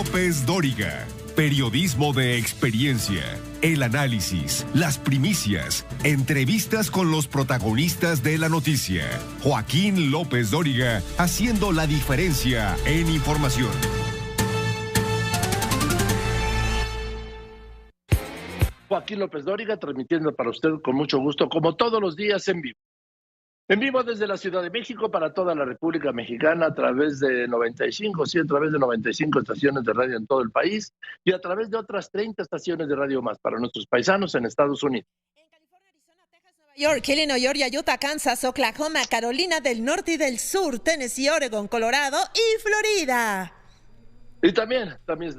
López Dóriga. Periodismo de experiencia, el análisis, las primicias, entrevistas con los protagonistas de la noticia. Joaquín López Dóriga, haciendo la diferencia en información. Joaquín López Dóriga, transmitiendo para usted con mucho gusto, como todos los días, en vivo. En vivo desde la Ciudad de México para toda la República Mexicana a través de 95 estaciones de radio en todo el país y a través de otras 30 estaciones de radio más para nuestros paisanos en Estados Unidos. En California, Arizona, Texas, Nueva York, Illinois, Georgia, Utah, Kansas, Oklahoma, Carolina del Norte y del Sur, Tennessee, Oregon, Colorado y Florida. Y también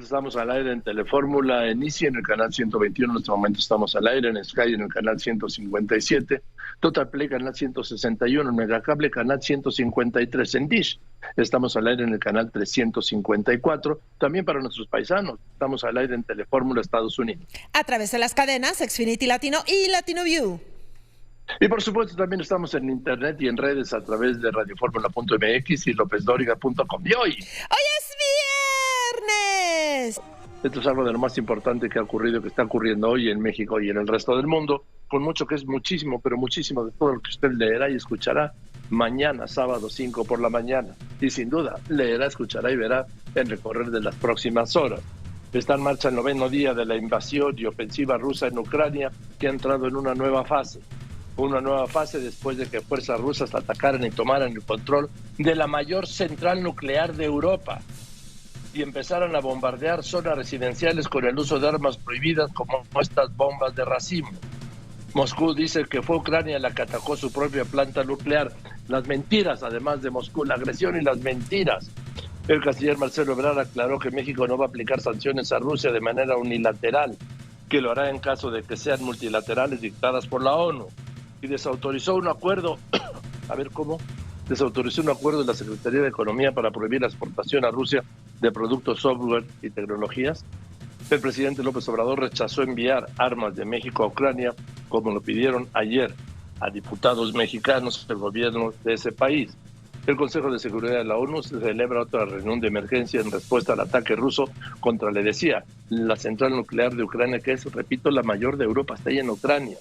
estamos al aire en Telefórmula, en Easy, en el canal 121, en este momento estamos al aire, en Sky, en el canal 157, Total Play, canal 161, en Megacable, canal 153, en Dish. Estamos al aire en el canal 354, también para nuestros paisanos, estamos al aire en Telefórmula, Estados Unidos. A través de las cadenas Xfinity Latino y Latino View. Y por supuesto también estamos en internet y en redes a través de radioformula.mx y lopezdoriga.com. Y hoy es viernes. Esto es algo de lo más importante que ha ocurrido, que está ocurriendo hoy en México y en el resto del mundo, con mucho que es muchísimo, pero muchísimo de todo lo que usted leerá y escuchará mañana, sábado 5 por la mañana. Y sin duda, leerá, escuchará y verá en recorrer de las próximas horas. Está en marcha el 9º día de la invasión y ofensiva rusa en Ucrania, que ha entrado en una nueva fase. Una nueva fase después de que fuerzas rusas atacaran y tomaran el control de la mayor central nuclear de Europa y empezaron a bombardear zonas residenciales con el uso de armas prohibidas como estas bombas de racimo. Moscú dice que fue Ucrania la que atacó su propia planta nuclear. Las mentiras, además de Moscú, la agresión y las mentiras. El canciller Marcelo Ebrard aclaró que México no va a aplicar sanciones a Rusia de manera unilateral, que lo hará en caso de que sean multilaterales dictadas por la ONU. Y desautorizó un acuerdo, desautorizó un acuerdo de la Secretaría de Economía para prohibir la exportación a Rusia de productos, software y tecnologías. El presidente López Obrador rechazó enviar armas de México a Ucrania, como lo pidieron ayer a diputados mexicanos del gobierno de ese país. El Consejo de Seguridad de la ONU celebra otra reunión de emergencia en respuesta al ataque ruso contra, le decía, la central nuclear de Ucrania, que es, repito, la mayor de Europa, está ahí en Ucrania.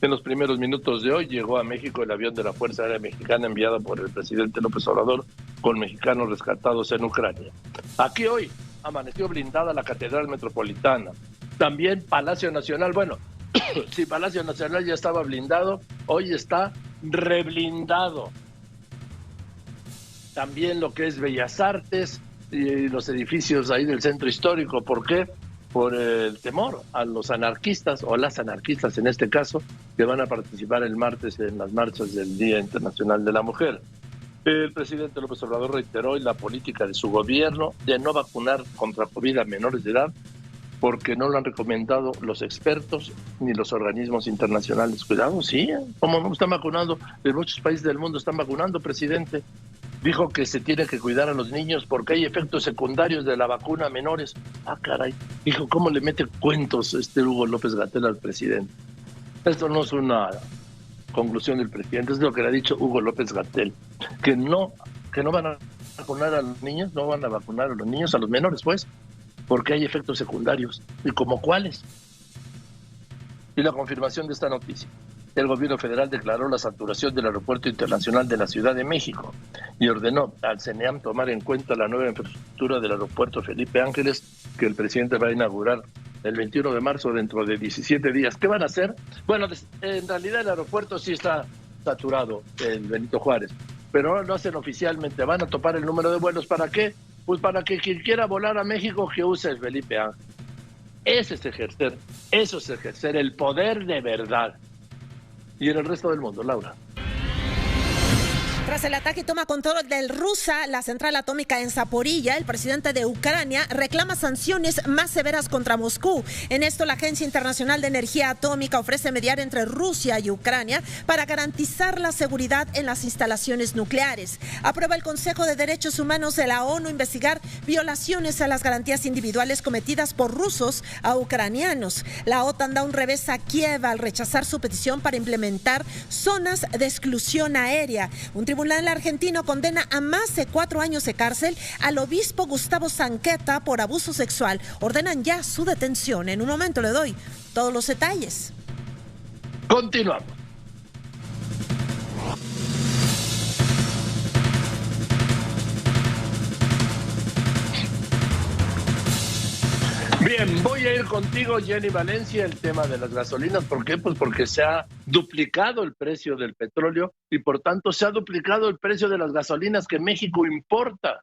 En los primeros minutos de hoy llegó a México el avión de la Fuerza Aérea Mexicana enviado por el presidente López Obrador con mexicanos rescatados en Ucrania. Aquí hoy amaneció blindada la Catedral Metropolitana, también Palacio Nacional. Bueno, si Palacio Nacional ya estaba blindado, hoy está reblindado. También lo que es Bellas Artes y los edificios ahí del centro histórico. ¿Por qué? Por el temor a los anarquistas, o las anarquistas en este caso, que van a participar el martes en las marchas del Día Internacional de la Mujer. El presidente López Obrador reiteró la política de su gobierno de no vacunar contra COVID a menores de edad, porque no lo han recomendado los expertos ni los organismos internacionales. Cuidado, sí, como no están vacunando, en muchos países del mundo están vacunando, presidente. Dijo que se tiene que cuidar a los niños porque hay efectos secundarios de la vacuna a menores. Ah, caray. Dijo, ¿cómo le mete cuentos Hugo López-Gatell al presidente? Esto no es una conclusión del presidente, es lo que le ha dicho Hugo López-Gatell, que no van a vacunar a los niños, no van a vacunar a los niños, a los menores, pues, porque hay efectos secundarios. ¿Y como cuáles? Y la confirmación de esta noticia. El gobierno federal declaró la saturación del Aeropuerto Internacional de la Ciudad de México y ordenó al CENEAM tomar en cuenta la nueva infraestructura del Aeropuerto Felipe Ángeles, que el presidente va a inaugurar el 21 de marzo, dentro de 17 días. ¿Qué van a hacer? Bueno, en realidad el aeropuerto sí está saturado, el Benito Juárez, pero no lo hacen oficialmente. Van a topar el número de vuelos. ¿Para qué? Pues para que quien quiera volar a México, que use el Felipe Ángeles. Eso es ejercer el poder de verdad. Y en el resto del mundo, Laura. Tras el ataque y toma control del Rusa, la central atómica en Zaporilla, el presidente de Ucrania reclama sanciones más severas contra Moscú. En esto, la Agencia Internacional de Energía Atómica ofrece mediar entre Rusia y Ucrania para garantizar la seguridad en las instalaciones nucleares. Aprueba el Consejo de Derechos Humanos de la ONU investigar violaciones a las garantías individuales cometidas por rusos a ucranianos. La OTAN da un revés a Kiev al rechazar su petición para implementar zonas de exclusión aérea. Un tribunal tribunal argentino condena a más de 4 años de cárcel al obispo Gustavo Zanqueta por abuso sexual. Ordenan ya su detención. En un momento le doy todos los detalles. Continuamos. Bien, voy a ir contigo, Jenny Valencia, el tema de las gasolinas. ¿Por qué? Pues porque se ha duplicado el precio del petróleo y por tanto se ha duplicado el precio de las gasolinas que México importa.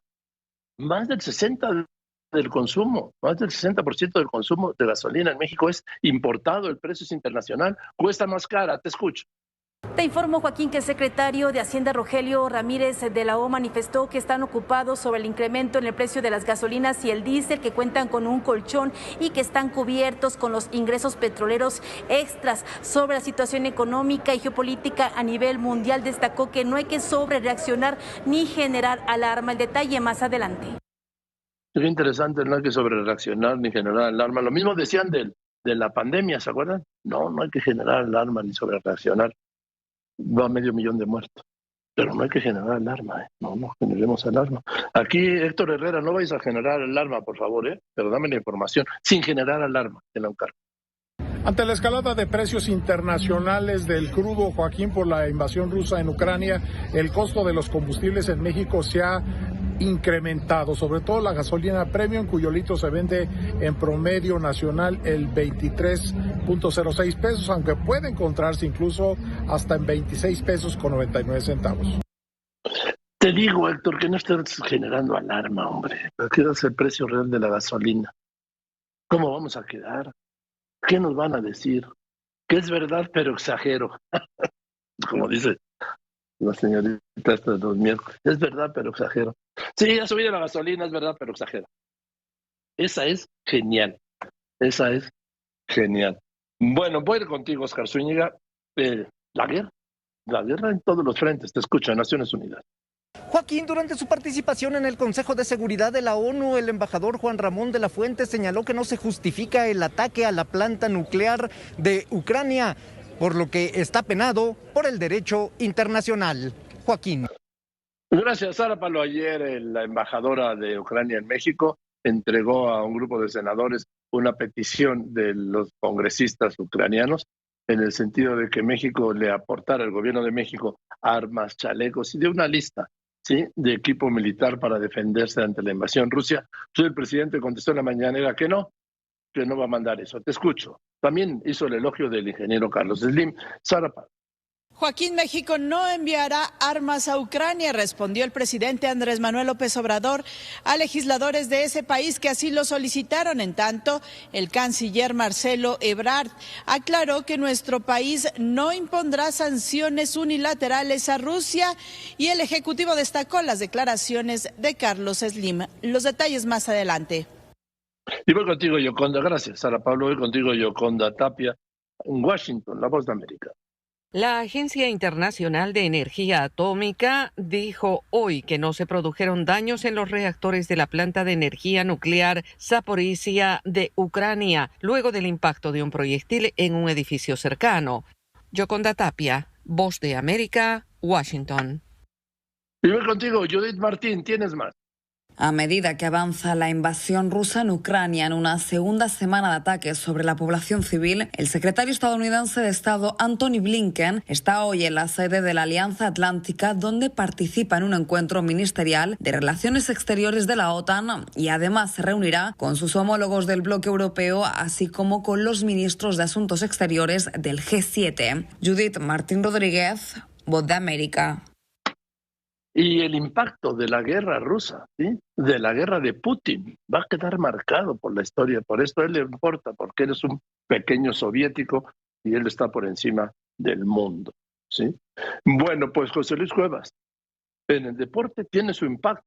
Más del 60% del consumo, más del 60% del consumo de gasolina en México es importado, el precio es internacional, cuesta más cara. Te escucho. Te informo, Joaquín, que el secretario de Hacienda, Rogelio Ramírez de la O, manifestó que están ocupados sobre el incremento en el precio de las gasolinas y el diésel, que cuentan con un colchón y que están cubiertos con los ingresos petroleros extras. Sobre la situación económica y geopolítica a nivel mundial, destacó que no hay que sobrereaccionar ni generar alarma. El detalle más adelante. Es interesante, no hay que sobrereaccionar ni generar alarma. Lo mismo decían de la pandemia, ¿se acuerdan? No hay que generar alarma ni sobrereaccionar. Va a 500,000 de muertos, pero no hay que generar alarma, ¿eh? No generemos alarma. Aquí, Héctor Herrera, no vais a generar alarma, por favor, pero dame la información, sin generar alarma, te la encargo. Ante la escalada de precios internacionales del crudo, Joaquín, por la invasión rusa en Ucrania, el costo de los combustibles en México se ha incrementado, sobre todo la gasolina premium, cuyo litro se vende en promedio nacional el 23.06 pesos, aunque puede encontrarse incluso hasta en 26 pesos con 99 centavos. Te digo, Héctor, que no estés generando alarma, hombre. ¿Qué es el precio real de la gasolina? ¿Cómo vamos a quedar? ¿Qué nos van a decir? Que es verdad, pero exagero. Como dice la señorita esta de los miércoles. Es verdad, pero exagero. Sí, ha subido la gasolina, es verdad, pero exagero. Esa es genial. Esa es genial. Bueno, voy a ir contigo, Oscar Zúñiga. La guerra en todos los frentes. Te escucha, Naciones Unidas. Joaquín, durante su participación en el Consejo de Seguridad de la ONU, el embajador Juan Ramón de la Fuente señaló que no se justifica el ataque a la planta nuclear de Ucrania, por lo que está penado por el derecho internacional. Joaquín. Gracias, Sara Palo. Ayer la embajadora de Ucrania en México entregó a un grupo de senadores una petición de los congresistas ucranianos en el sentido de que México le aportara al gobierno de México armas, chalecos y de una lista, ¿sí?, de equipo militar para defenderse ante la invasión rusa. El presidente contestó en la mañanera que no va a mandar eso. Te escucho. También hizo el elogio del ingeniero Carlos Slim. Sara Palo. Joaquín, México no enviará armas a Ucrania, respondió el presidente Andrés Manuel López Obrador a legisladores de ese país que así lo solicitaron. En tanto, el canciller Marcelo Ebrard aclaró que nuestro país no impondrá sanciones unilaterales a Rusia y el ejecutivo destacó las declaraciones de Carlos Slim. Los detalles más adelante. Y voy contigo, Yoconda. Gracias, Sara Pablo. Voy contigo, Yoconda Tapia, en Washington, La Voz de América. La Agencia Internacional de Energía Atómica dijo hoy que no se produjeron daños en los reactores de la planta de energía nuclear Zaporizhia de Ucrania, luego del impacto de un proyectil en un edificio cercano. Yoconda Tapia, Voz de América, Washington. Y voy contigo, Judith Martín, tienes más. A medida que avanza la invasión rusa en Ucrania en una segunda semana de ataques sobre la población civil, el secretario estadounidense de Estado Antony Blinken está hoy en la sede de la Alianza Atlántica, donde participa en un encuentro ministerial de Relaciones Exteriores de la OTAN y además se reunirá con sus homólogos del bloque europeo, así como con los ministros de Asuntos Exteriores del G7. Judith Martín Rodríguez, Voz de América. Y el impacto de la guerra rusa, ¿sí?, de la guerra de Putin, va a quedar marcado por la historia. Por esto a él le importa, porque él es un pequeño soviético y él está por encima del mundo, ¿sí? Bueno, pues José Luis Cuevas, en el deporte tiene su impacto.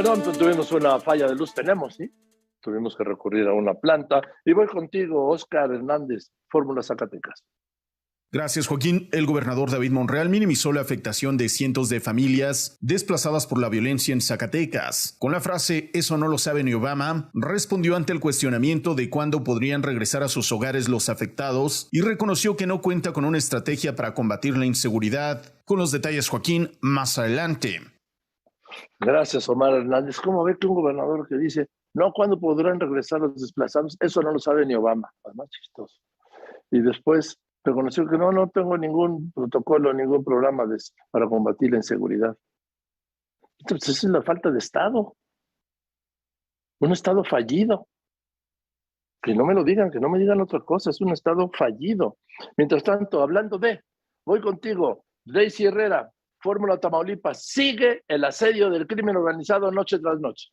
Perdón, tuvimos una falla de luz, ¿sí? Tuvimos que recurrir a una planta. Y voy contigo, Oscar Hernández, Fórmula Zacatecas. Gracias, Joaquín. El gobernador David Monreal minimizó la afectación de cientos de familias desplazadas por la violencia en Zacatecas. Con la frase "eso no lo sabe ni Obama", respondió ante el cuestionamiento de cuándo podrían regresar a sus hogares los afectados y reconoció que no cuenta con una estrategia para combatir la inseguridad. Con los detalles, Joaquín, más adelante. Gracias, Omar Hernández. ¿Cómo ve que un gobernador que dice, no, cuándo podrán regresar los desplazados? Eso no lo sabe ni Obama. Además, chistoso. Y después reconoció que no tengo ningún protocolo, ningún programa para combatir la inseguridad. Entonces, esa es la falta de Estado. Un Estado fallido. Que no me lo digan, que no me digan otra cosa. Es un Estado fallido. Mientras tanto, voy contigo, Daisy Herrera, Fórmula Tamaulipas, sigue el asedio del crimen organizado noche tras noche.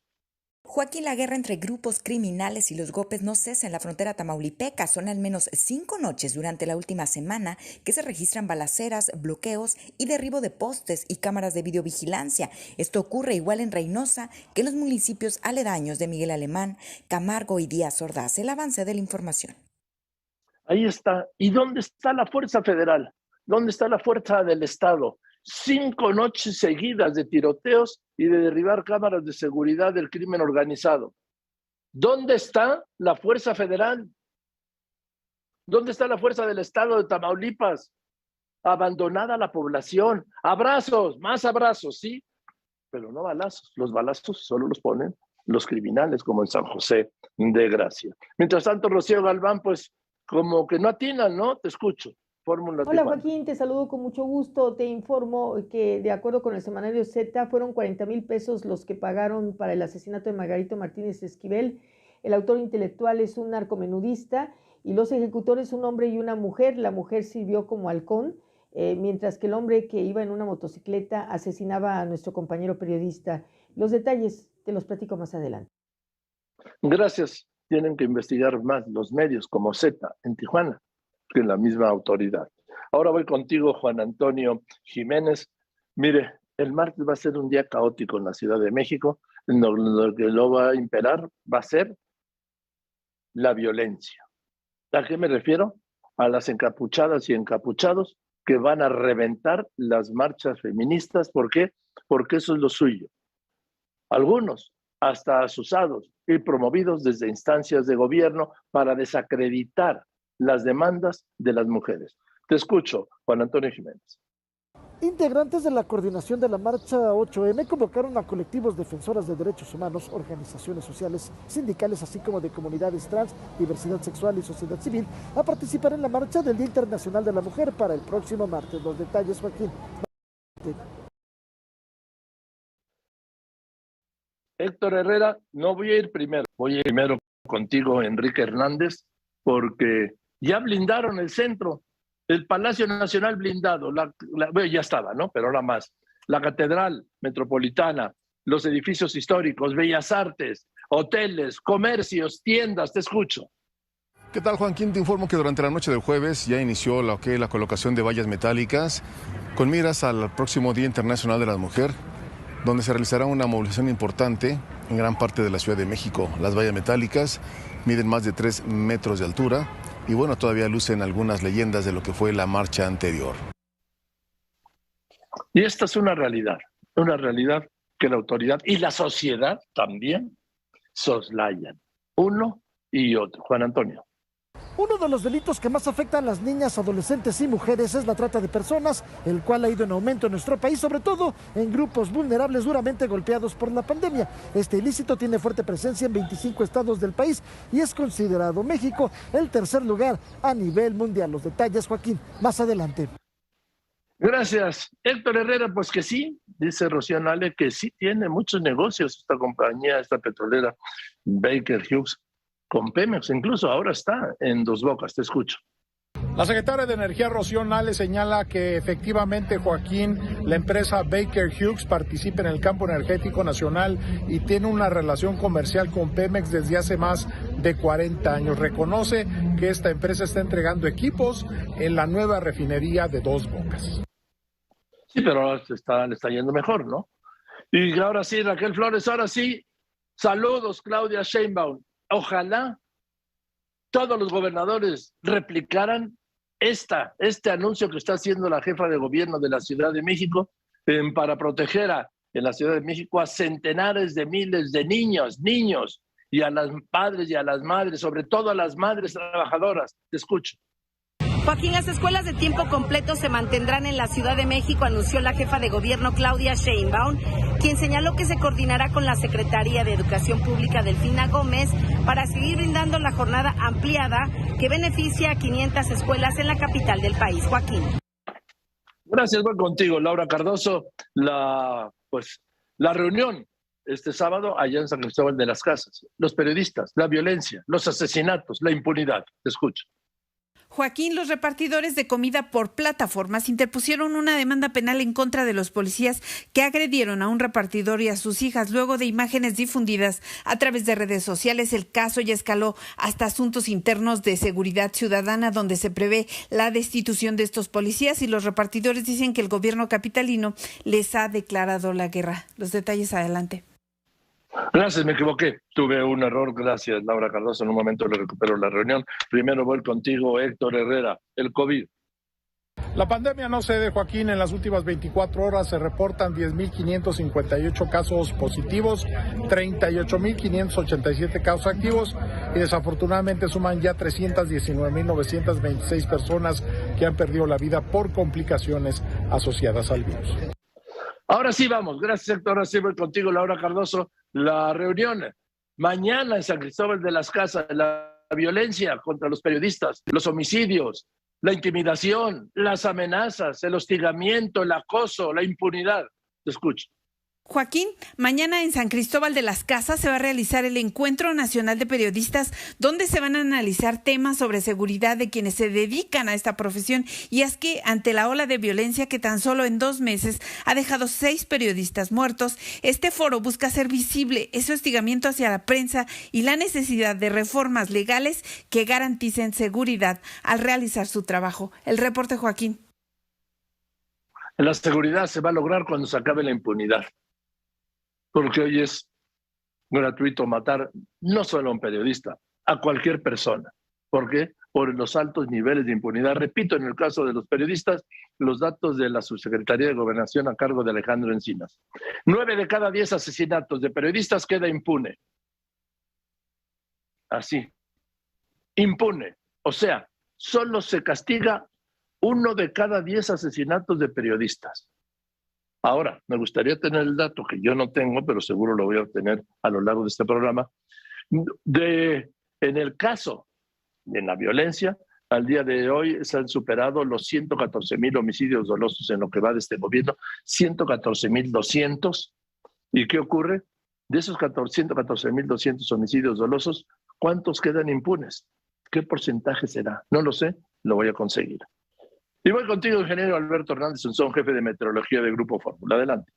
Joaquín, la guerra entre grupos criminales y los golpes no cesa en la frontera tamaulipeca. Son al menos 5 noches durante la última semana que se registran balaceras, bloqueos y derribo de postes y cámaras de videovigilancia. Esto ocurre igual en Reynosa que en los municipios aledaños de Miguel Alemán, Camargo y Díaz Ordaz. El avance de la información. Ahí está. ¿Y dónde está la fuerza federal? ¿Dónde está la fuerza del Estado? 5 noches seguidas de tiroteos y de derribar cámaras de seguridad del crimen organizado. ¿Dónde está la fuerza federal? ¿Dónde está la fuerza del Estado de Tamaulipas? Abandonada la población. Abrazos, más abrazos, sí, pero no balazos. Los balazos solo los ponen los criminales, como en San José de Gracia. Mientras tanto, Rocío Galván, pues como que no atinan, ¿no? Te escucho. Hola Joaquín, te saludo con mucho gusto. Te informo que de acuerdo con el semanario Z fueron 40,000 pesos los que pagaron para el asesinato de Margarito Martínez Esquivel. El autor intelectual es un narcomenudista y los ejecutores un hombre y una mujer. La mujer sirvió como halcón, mientras que el hombre que iba en una motocicleta asesinaba a nuestro compañero periodista. Los detalles te los platico más adelante. Gracias. Tienen que investigar más los medios como Z en Tijuana que la misma autoridad. Ahora voy contigo, Juan Antonio Jiménez. Mire, el martes va a ser un día caótico en la Ciudad de México. Lo que lo va a imperar va a ser la violencia. ¿A qué me refiero? A las encapuchadas y encapuchados que van a reventar las marchas feministas. ¿Por qué? Porque eso es lo suyo. Algunos hasta asusados y promovidos desde instancias de gobierno para desacreditar las demandas de las mujeres. Te escucho, Juan Antonio Jiménez. Integrantes de la coordinación de la Marcha 8M convocaron a colectivos defensoras de derechos humanos, organizaciones sociales, sindicales, así como de comunidades trans, diversidad sexual y sociedad civil a participar en la marcha del Día Internacional de la Mujer para el próximo martes. Los detalles, Joaquín. Héctor Herrera, no voy a ir primero. Voy a ir primero contigo, Enrique Hernández, porque ya blindaron el centro, el Palacio Nacional blindado, bueno, ya estaba, ¿no? Pero ahora más. La Catedral Metropolitana, los edificios históricos, Bellas Artes, hoteles, comercios, tiendas, te escucho. ¿Qué tal, Joaquín? Te informo que durante la noche del jueves ya inició la colocación de vallas metálicas con miras al próximo Día Internacional de la Mujer, donde se realizará una movilización importante en gran parte de la Ciudad de México. Las vallas metálicas miden más de 3 metros de altura y bueno, todavía lucen algunas leyendas de lo que fue la marcha anterior. Y esta es una realidad que la autoridad y la sociedad también soslayan, uno y otro. Juan Antonio. Uno de los delitos que más afectan a las niñas, adolescentes y mujeres es la trata de personas, el cual ha ido en aumento en nuestro país, sobre todo en grupos vulnerables duramente golpeados por la pandemia. Este ilícito tiene fuerte presencia en 25 estados del país y es considerado México el tercer lugar a nivel mundial. Los detalles, Joaquín, más adelante. Gracias. Héctor Herrera, pues que sí, dice Rocío Nale, que sí tiene muchos negocios esta compañía, esta petrolera Baker Hughes, con Pemex, incluso ahora está en Dos Bocas. Te escucho. La secretaria de Energía, Rocío Nale, señala que efectivamente, Joaquín, la empresa Baker Hughes participa en el campo energético nacional y tiene una relación comercial con Pemex desde hace más de 40 años. Reconoce que esta empresa está entregando equipos en la nueva refinería de Dos Bocas. Sí, pero ahora le está yendo mejor, ¿no? Y ahora sí, Raquel Flores, ahora sí, saludos, Claudia Sheinbaum. Ojalá todos los gobernadores replicaran este anuncio que está haciendo la jefa de gobierno de la Ciudad de México para proteger en la Ciudad de México a centenares de miles de niños, y a las padres y a las madres, sobre todo a las madres trabajadoras. Te escucho. Joaquín, las escuelas de tiempo completo se mantendrán en la Ciudad de México, anunció la jefa de gobierno Claudia Sheinbaum, quien señaló que se coordinará con la Secretaría de Educación Pública Delfina Gómez para seguir brindando la jornada ampliada que beneficia a 500 escuelas en la capital del país. Joaquín. Gracias, voy contigo, Laura Cardoso. La reunión este sábado allá en San Cristóbal de las Casas, los periodistas, la violencia, los asesinatos, la impunidad. Te escucho. Joaquín, los repartidores de comida por plataformas interpusieron una demanda penal en contra de los policías que agredieron a un repartidor y a sus hijas luego de imágenes difundidas a través de redes sociales. El caso ya escaló hasta asuntos internos de seguridad ciudadana, donde se prevé la destitución de estos policías, y los repartidores dicen que el gobierno capitalino les ha declarado la guerra. Los detalles adelante. Gracias, me equivoqué. Tuve un error. Gracias, Laura Cardoso. En un momento le recupero la reunión. Primero voy contigo, Héctor Herrera. El COVID. La pandemia no cede, Joaquín. En las últimas 24 horas se reportan 10.558 casos positivos, 38.587 casos activos y desafortunadamente suman ya 319.926 personas que han perdido la vida por complicaciones asociadas al virus. Ahora sí vamos. Gracias, Héctor. Ahora sí voy contigo, Laura Cardoso. La reunión mañana en San Cristóbal de las Casas, la violencia contra los periodistas, los homicidios, la intimidación, las amenazas, el hostigamiento, el acoso, la impunidad. Te escucho. Joaquín, mañana en San Cristóbal de las Casas se va a realizar el Encuentro Nacional de Periodistas, donde se van a analizar temas sobre seguridad de quienes se dedican a esta profesión. Y es que ante la ola de violencia que tan solo en 2 meses ha dejado 6 periodistas muertos, este foro busca hacer visible ese hostigamiento hacia la prensa y la necesidad de reformas legales que garanticen seguridad al realizar su trabajo. El reporte, Joaquín. La seguridad se va a lograr cuando se acabe la impunidad. Porque hoy es gratuito matar no solo a un periodista, a cualquier persona. ¿Por qué? Por los altos niveles de impunidad. Repito, en el caso de los periodistas, los datos de la Subsecretaría de Gobernación a cargo de Alejandro Encinas. 9 de cada 10 asesinatos de periodistas queda impune. Así. Impune. O sea, solo se castiga 1 de cada 10 asesinatos de periodistas. Ahora, me gustaría tener el dato que yo no tengo, pero seguro lo voy a obtener a lo largo de este programa. En el caso de la violencia, al día de hoy se han superado los 114,000 homicidios dolosos en lo que va de este gobierno, 114,200. ¿Y qué ocurre? De esos 114,200 homicidios dolosos, ¿cuántos quedan impunes? ¿Qué porcentaje será? No lo sé, lo voy a conseguir. Y voy contigo, ingeniero Alberto Hernández Unzón, jefe de meteorología del Grupo Fórmula. Adelante.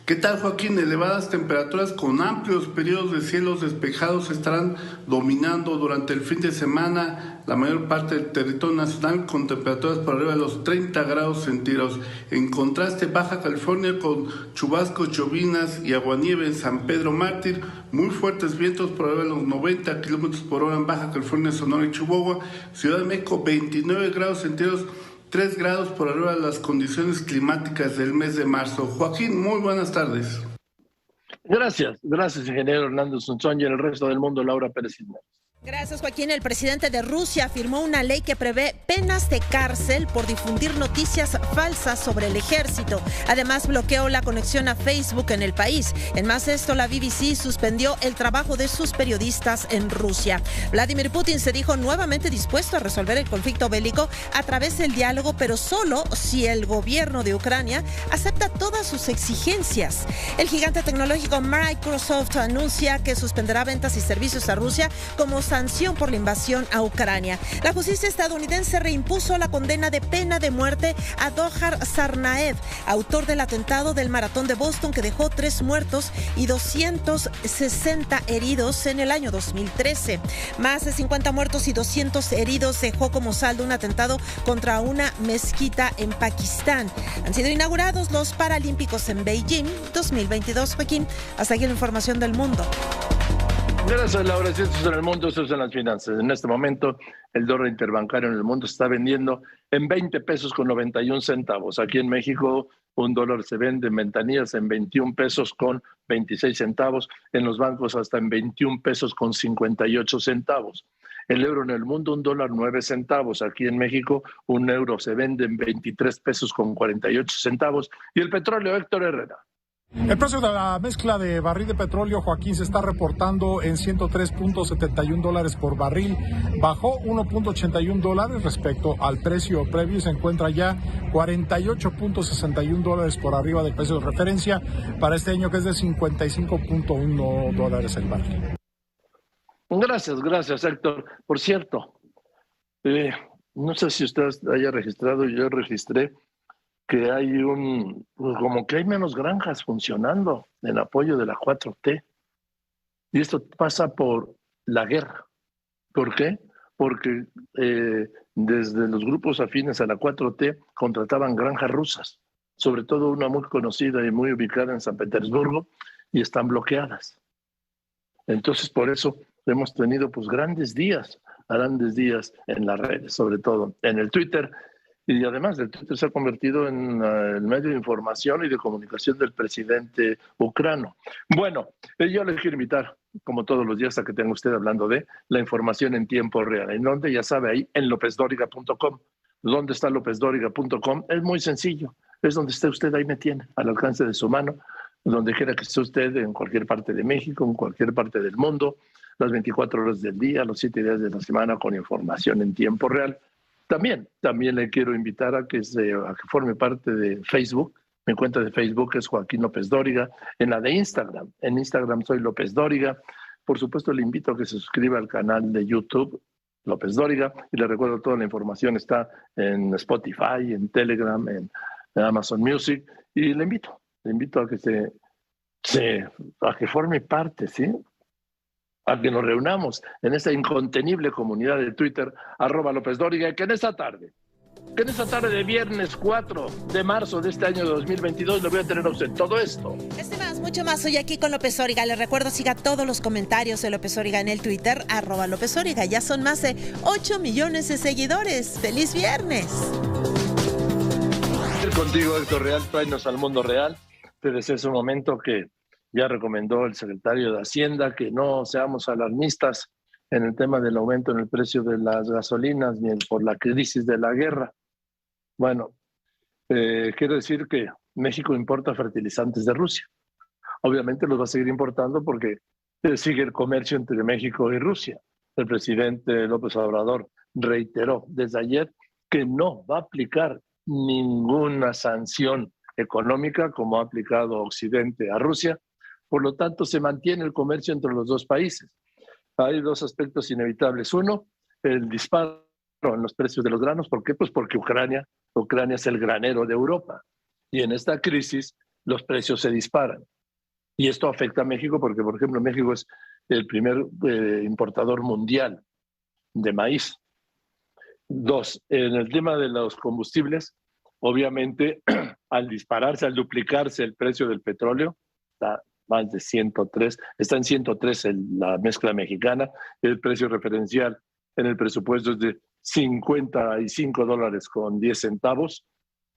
¿Qué tal, Joaquín? Elevadas temperaturas con amplios periodos de cielos despejados estarán dominando durante el fin de semana la mayor parte del territorio nacional, con temperaturas por arriba de los 30 grados centígrados. En contraste, Baja California con chubascos, llovinas y aguanieve en San Pedro Mártir, muy fuertes vientos por arriba de los 90 kilómetros por hora en Baja California, Sonora y Chihuahua. Ciudad de México, 29 grados centígrados, 3 grados por arriba de las condiciones climáticas del mes de marzo. Joaquín, muy buenas tardes. Gracias, ingeniero Hernández Unzón, y en el resto del mundo, Laura Pérez Cisneros. Gracias, Joaquín. El presidente de Rusia firmó una ley que prevé penas de cárcel por difundir noticias falsas sobre el ejército. Además, bloqueó la conexión a Facebook en el país. En más de esto, la BBC suspendió el trabajo de sus periodistas en Rusia. Vladimir Putin se dijo nuevamente dispuesto a resolver el conflicto bélico a través del diálogo, pero solo si el gobierno de Ucrania acepta todas sus exigencias. El gigante tecnológico Microsoft anuncia que suspenderá ventas y servicios a Rusia como sanción por la invasión a Ucrania. La justicia estadounidense reimpuso la condena de pena de muerte a Dzhokhar Tsarnaev, autor del atentado del maratón de Boston que dejó 3 muertos y 260 heridos en el año 2013. Más de 50 muertos y 200 heridos dejó como saldo un atentado contra una mezquita en Pakistán. Han sido inaugurados los Paralímpicos en Beijing 2022. Joaquín, hasta aquí la información del mundo. Gracias, Laura. Esto es en el mundo, esto es en las finanzas. En este momento, el dólar interbancario en el mundo se está vendiendo en 20 pesos con 91 centavos. Aquí en México, un dólar se vende en ventanillas en 21 pesos con 26 centavos. En los bancos hasta en 21 pesos con 58 centavos. El euro en el mundo, un dólar 9 centavos. Aquí en México, un euro se vende en 23 pesos con 48 centavos. Y el petróleo, Héctor Herrera. El precio de la mezcla de barril de petróleo, Joaquín, se está reportando en $103.71 por barril. Bajó $1.81 respecto al precio previo y se encuentra ya $48.61 por arriba del precio de referencia para este año, que es de $55.1 el barril. Gracias, Héctor. Por cierto, no sé si usted haya registrado, yo registré que hay como que hay menos granjas funcionando en apoyo de la 4T. Y esto pasa por la guerra. ¿Por qué? Porque desde los grupos afines a la 4T contrataban granjas rusas, sobre todo una muy conocida y muy ubicada en San Petersburgo, y están bloqueadas. Entonces, por eso hemos tenido pues grandes días en las redes, sobre todo en el Twitter. Y además el Twitter se ha convertido en el medio de información y de comunicación del presidente ucraniano. Bueno, yo le quiero invitar, como todos los días, a que tenga usted hablando de la información en tiempo real. ¿En dónde? Ya sabe, ahí en lopezdoriga.com. ¿Dónde está lopezdoriga.com? Es muy sencillo. Es donde esté usted, ahí me tiene, al alcance de su mano. Donde quiera que esté usted, en cualquier parte de México, en cualquier parte del mundo, las 24 horas del día, los 7 días de la semana, con información en tiempo real. También le quiero invitar a que forme parte de Facebook. Mi cuenta de Facebook es Joaquín López Dóriga. En la de Instagram, en Instagram soy López Dóriga. Por supuesto, le invito a que se suscriba al canal de YouTube López Dóriga. Y le recuerdo, toda la información está en Spotify, en Telegram, en Amazon Music. Y le invito a que a que forme parte, ¿sí? A que nos reunamos en esta incontenible comunidad de Twitter, @LópezDóriga, que en esta tarde de viernes 4 de marzo de este año 2022 le voy a tener a usted todo esto. Mucho más hoy aquí con López Dóriga. Les recuerdo, siga todos los comentarios de López Dóriga en el Twitter, @López Dóriga. Ya son más de 8 millones de seguidores. ¡Feliz viernes! Contigo, Héctor Real, tráenos al mundo real. Te deseo ese momento que ya recomendó el secretario de Hacienda, que no seamos alarmistas en el tema del aumento en el precio de las gasolinas ni por la crisis de la guerra. Bueno, quiero decir que México importa fertilizantes de Rusia. Obviamente los va a seguir importando porque sigue el comercio entre México y Rusia. El presidente López Obrador reiteró desde ayer que no va a aplicar ninguna sanción económica como ha aplicado Occidente a Rusia. Por lo tanto, se mantiene el comercio entre los dos países. Hay dos aspectos inevitables. Uno, el disparo en los precios de los granos. ¿Por qué? Pues porque Ucrania es el granero de Europa. Y en esta crisis los precios se disparan. Y esto afecta a México porque, por ejemplo, México es el primer importador mundial de maíz. Dos, en el tema de los combustibles, obviamente, al duplicarse el precio del petróleo, está más de 103, está en 103 la mezcla mexicana, el precio referencial en el presupuesto es de $55.10,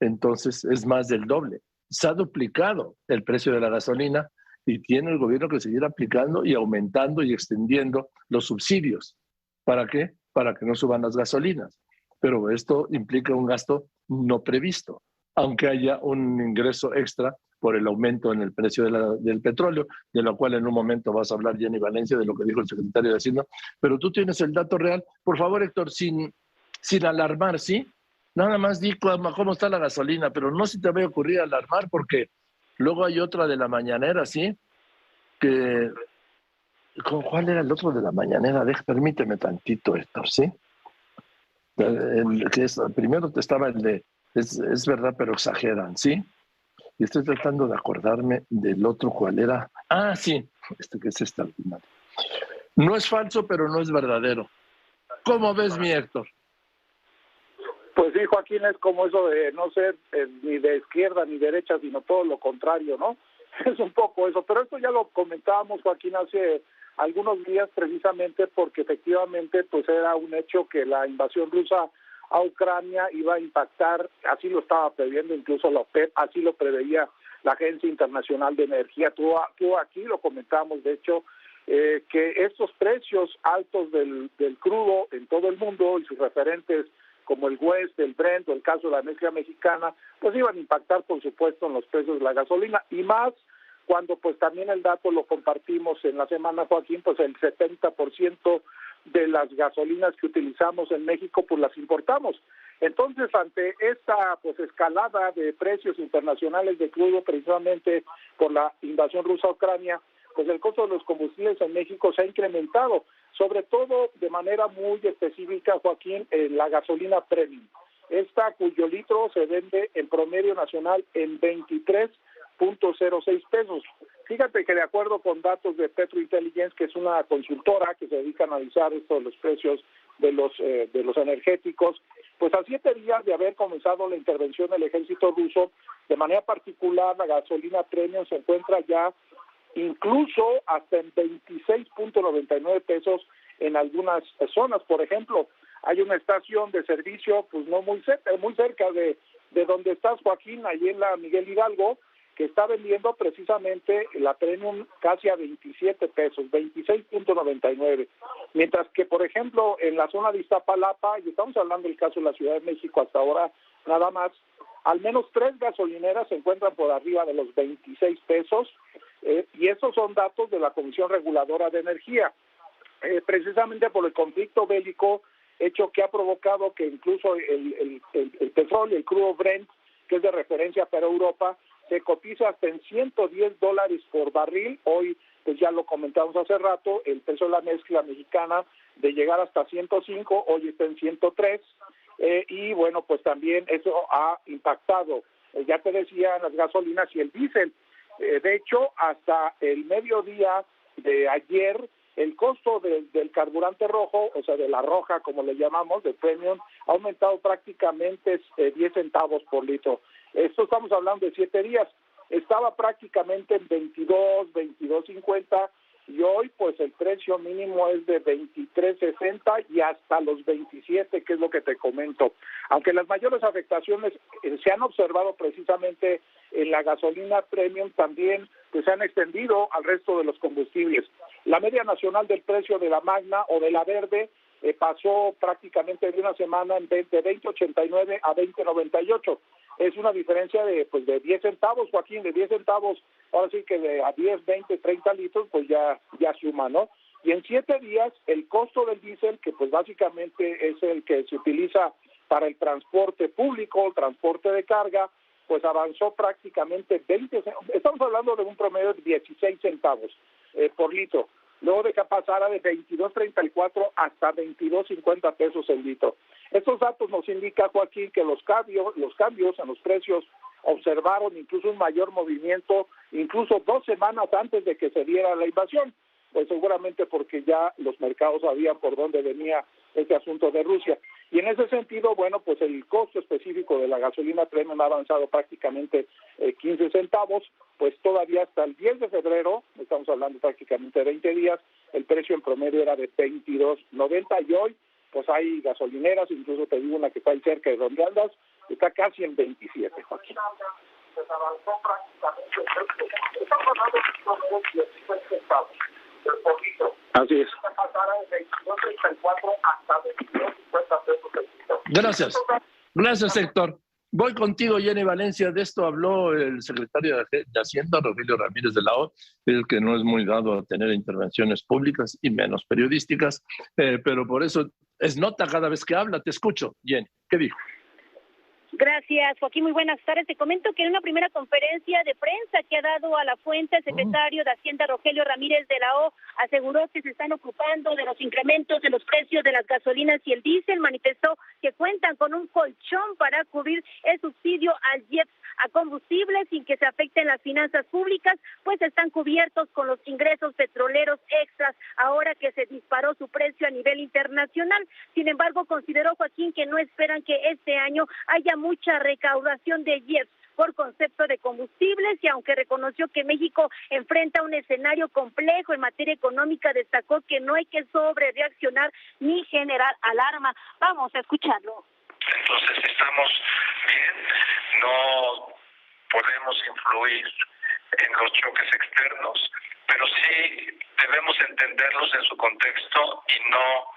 entonces es más del doble. Se ha duplicado el precio de la gasolina y tiene el gobierno que seguir aplicando y aumentando y extendiendo los subsidios. ¿Para qué? Para que no suban las gasolinas. Pero esto implica un gasto no previsto, aunque haya un ingreso extra por el aumento en el precio del petróleo, de lo cual en un momento vas a hablar, Jenny Valencia, de lo que dijo el secretario de Hacienda. Pero tú tienes el dato real. Por favor, Héctor, sin alarmar, ¿sí? Nada más di cómo está la gasolina, pero no se te va a ocurrir alarmar porque luego hay otra de la mañanera, ¿sí? Que ¿Cuál era el otro de la mañanera? Permíteme tantito, Héctor, ¿sí? Primero estaba el de, es verdad, pero exageran, ¿sí? Y estoy tratando de acordarme del otro, ¿cuál era? Ah, sí, que es extraordinario. No es falso, pero no es verdadero. ¿Cómo ves, mi Héctor? Pues sí, Joaquín, es como eso de no ser ni de izquierda ni derecha, sino todo lo contrario, ¿no? Es un poco eso, pero esto ya lo comentábamos, Joaquín, hace algunos días, precisamente porque efectivamente pues era un hecho que la invasión rusa a Ucrania iba a impactar, así lo estaba previendo incluso la OPEP, así lo preveía la Agencia Internacional de Energía. Tú aquí lo comentábamos, de hecho, que estos precios altos del crudo en todo el mundo y sus referentes como el West, el Brent o el caso de la mezcla mexicana, pues iban a impactar, por supuesto, en los precios de la gasolina, y más cuando pues también el dato lo compartimos en la semana, Joaquín, pues el 70% de las gasolinas que utilizamos en México pues las importamos. Entonces, ante esta pues escalada de precios internacionales de crudo, precisamente por la invasión rusa a Ucrania, pues el costo de los combustibles en México se ha incrementado, sobre todo de manera muy específica, Joaquín, en la gasolina premium. Esta cuyo litro se vende en promedio nacional en 23.06 pesos. Fíjate que de acuerdo con datos de Petro Intelligence, que es una consultora que se dedica a analizar esto de los precios de los energéticos, pues a 7 días de haber comenzado la intervención del ejército ruso, de manera particular la gasolina premium se encuentra ya incluso hasta en 26.99 pesos en algunas zonas. Por ejemplo, hay una estación de servicio pues no muy cerca de donde estás, Joaquín, allí en la Miguel Hidalgo, que está vendiendo precisamente la premium casi a 27 pesos, 26.99, mientras que, por ejemplo, en la zona de Iztapalapa, y estamos hablando del caso de la Ciudad de México hasta ahora nada más, al menos 3 gasolineras se encuentran por arriba de los 26 pesos, y esos son datos de la Comisión Reguladora de Energía. Precisamente por el conflicto bélico, hecho que ha provocado que incluso el petróleo, el crudo Brent, que es de referencia para Europa, se cotiza hasta en $110 por barril. Hoy, pues ya lo comentamos hace rato, el precio de la mezcla mexicana de llegar hasta 105, hoy está en 103, y bueno, pues también eso ha impactado, ya te decía, las gasolinas y el diésel. De hecho, hasta el mediodía de ayer, el costo del carburante rojo, o sea, de la roja, como le llamamos, de premium, ha aumentado prácticamente 10 centavos por litro. Esto estamos hablando de 7 días. Estaba prácticamente en 22.50, y hoy pues el precio mínimo es de 23.60 y hasta los 27, que es lo que te comento. Aunque las mayores afectaciones se han observado precisamente en la gasolina premium, también pues se han extendido al resto de los combustibles. La media nacional del precio de la Magna o de la Verde pasó prácticamente de una semana de 20.89 a 20.98. Es una diferencia de 10 centavos, Joaquín, de 10 centavos, ahora sí que a 10, 20, 30 litros, pues ya suma, ¿no? Y en 7 días, el costo del diésel, que pues básicamente es el que se utiliza para el transporte público, el transporte de carga, pues avanzó prácticamente 20, estamos hablando de un promedio de 16 centavos por litro, luego de que pasara de 22.34 hasta 22.50 pesos el litro. Estos datos nos indican, Joaquín, que los cambios en los precios observaron incluso un mayor movimiento, incluso 2 semanas antes de que se diera la invasión, pues seguramente porque ya los mercados sabían por dónde venía este asunto de Rusia. Y en ese sentido, bueno, pues el costo específico de la gasolina premium ha avanzado prácticamente 15 centavos, pues todavía hasta el 10 de febrero, estamos hablando prácticamente de 20 días, el precio en promedio era de 22.90, y hoy pues hay gasolineras, incluso te digo una que está ahí cerca de donde andas, está casi en 27, Joaquín. Pues avanzó prácticamente, estamos hablando de 16 centavos por litro. Así es. Gracias, Héctor. Voy contigo, Jenny Valencia. De esto habló el secretario de Hacienda, Rogelio Ramírez de la O, el que no es muy dado a tener intervenciones públicas y menos periodísticas, pero por eso es nota cada vez que habla. Te escucho, Jenny. ¿Qué dijo? Gracias, Joaquín. Muy buenas tardes. Te comento que en una primera conferencia de prensa que ha dado a La Fuente, el secretario de Hacienda, Rogelio Ramírez de la O, aseguró que se están ocupando de los incrementos de los precios de las gasolinas y el diésel. Manifestó que cuentan con un colchón para cubrir el subsidio al IEPS a combustibles sin que se afecten las finanzas públicas, pues están cubiertos con los ingresos petroleros extras ahora que se disparó su precio a nivel internacional. Sin embargo, consideró Joaquín que no esperan que este año haya mucha recaudación de IEPS por concepto de combustibles, y aunque reconoció que México enfrenta un escenario complejo en materia económica, destacó que no hay que sobrereaccionar ni generar alarma. Vamos a escucharlo. Entonces estamos bien, no podemos influir en los choques externos, pero sí debemos entenderlos en su contexto y no